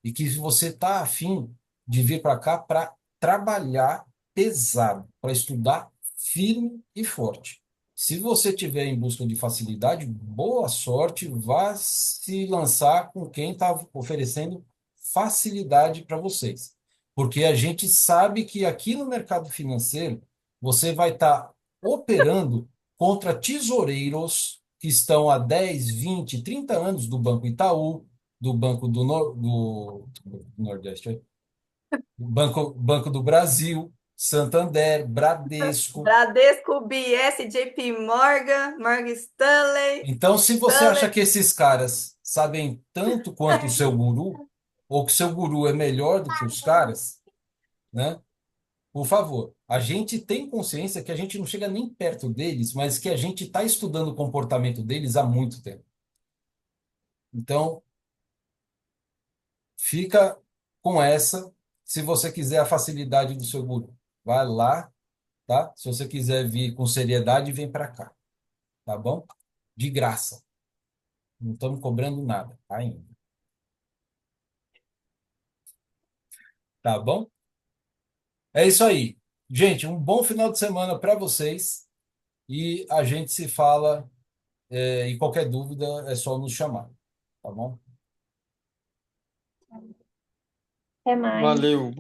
e que você está afim de vir para cá para trabalhar pesado, para estudar firme e forte. Se você tiver em busca de facilidade, boa sorte, vá se lançar com quem está oferecendo facilidade para vocês. Porque a gente sabe que aqui no mercado financeiro você vai estar operando contra tesoureiros que estão há 10, 20, 30 anos do Banco Itaú, do Banco do Nordeste, Banco do Brasil, Santander, Bradesco. Bradesco, UBS, JP Morgan, Morgan Stanley, Então, se você acha Stanley. que esses caras sabem tanto quanto o seu guru, ou que o seu guru é melhor do que os caras, né? Por favor, a gente tem consciência que a gente não chega nem perto deles, mas que a gente está estudando o comportamento deles há muito tempo. Então, fica com essa, se você quiser a facilidade do seu guru. Vai lá, tá? Se você quiser vir com seriedade, vem para cá, tá bom? De graça. Não estamos cobrando nada ainda, tá bom? É isso aí. Gente, um bom final de semana para vocês e a gente se fala, e qualquer dúvida é só nos chamar, tá bom? Até mais. Valeu,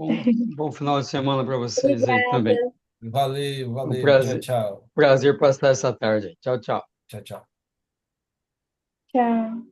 bom final de semana para vocês aí também. Obrigada. Valeu, Um valeu. Tchau, prazer, tchau. prazer passar essa tarde aí. Tchau, tchau. Tchau, tchau. Tchau.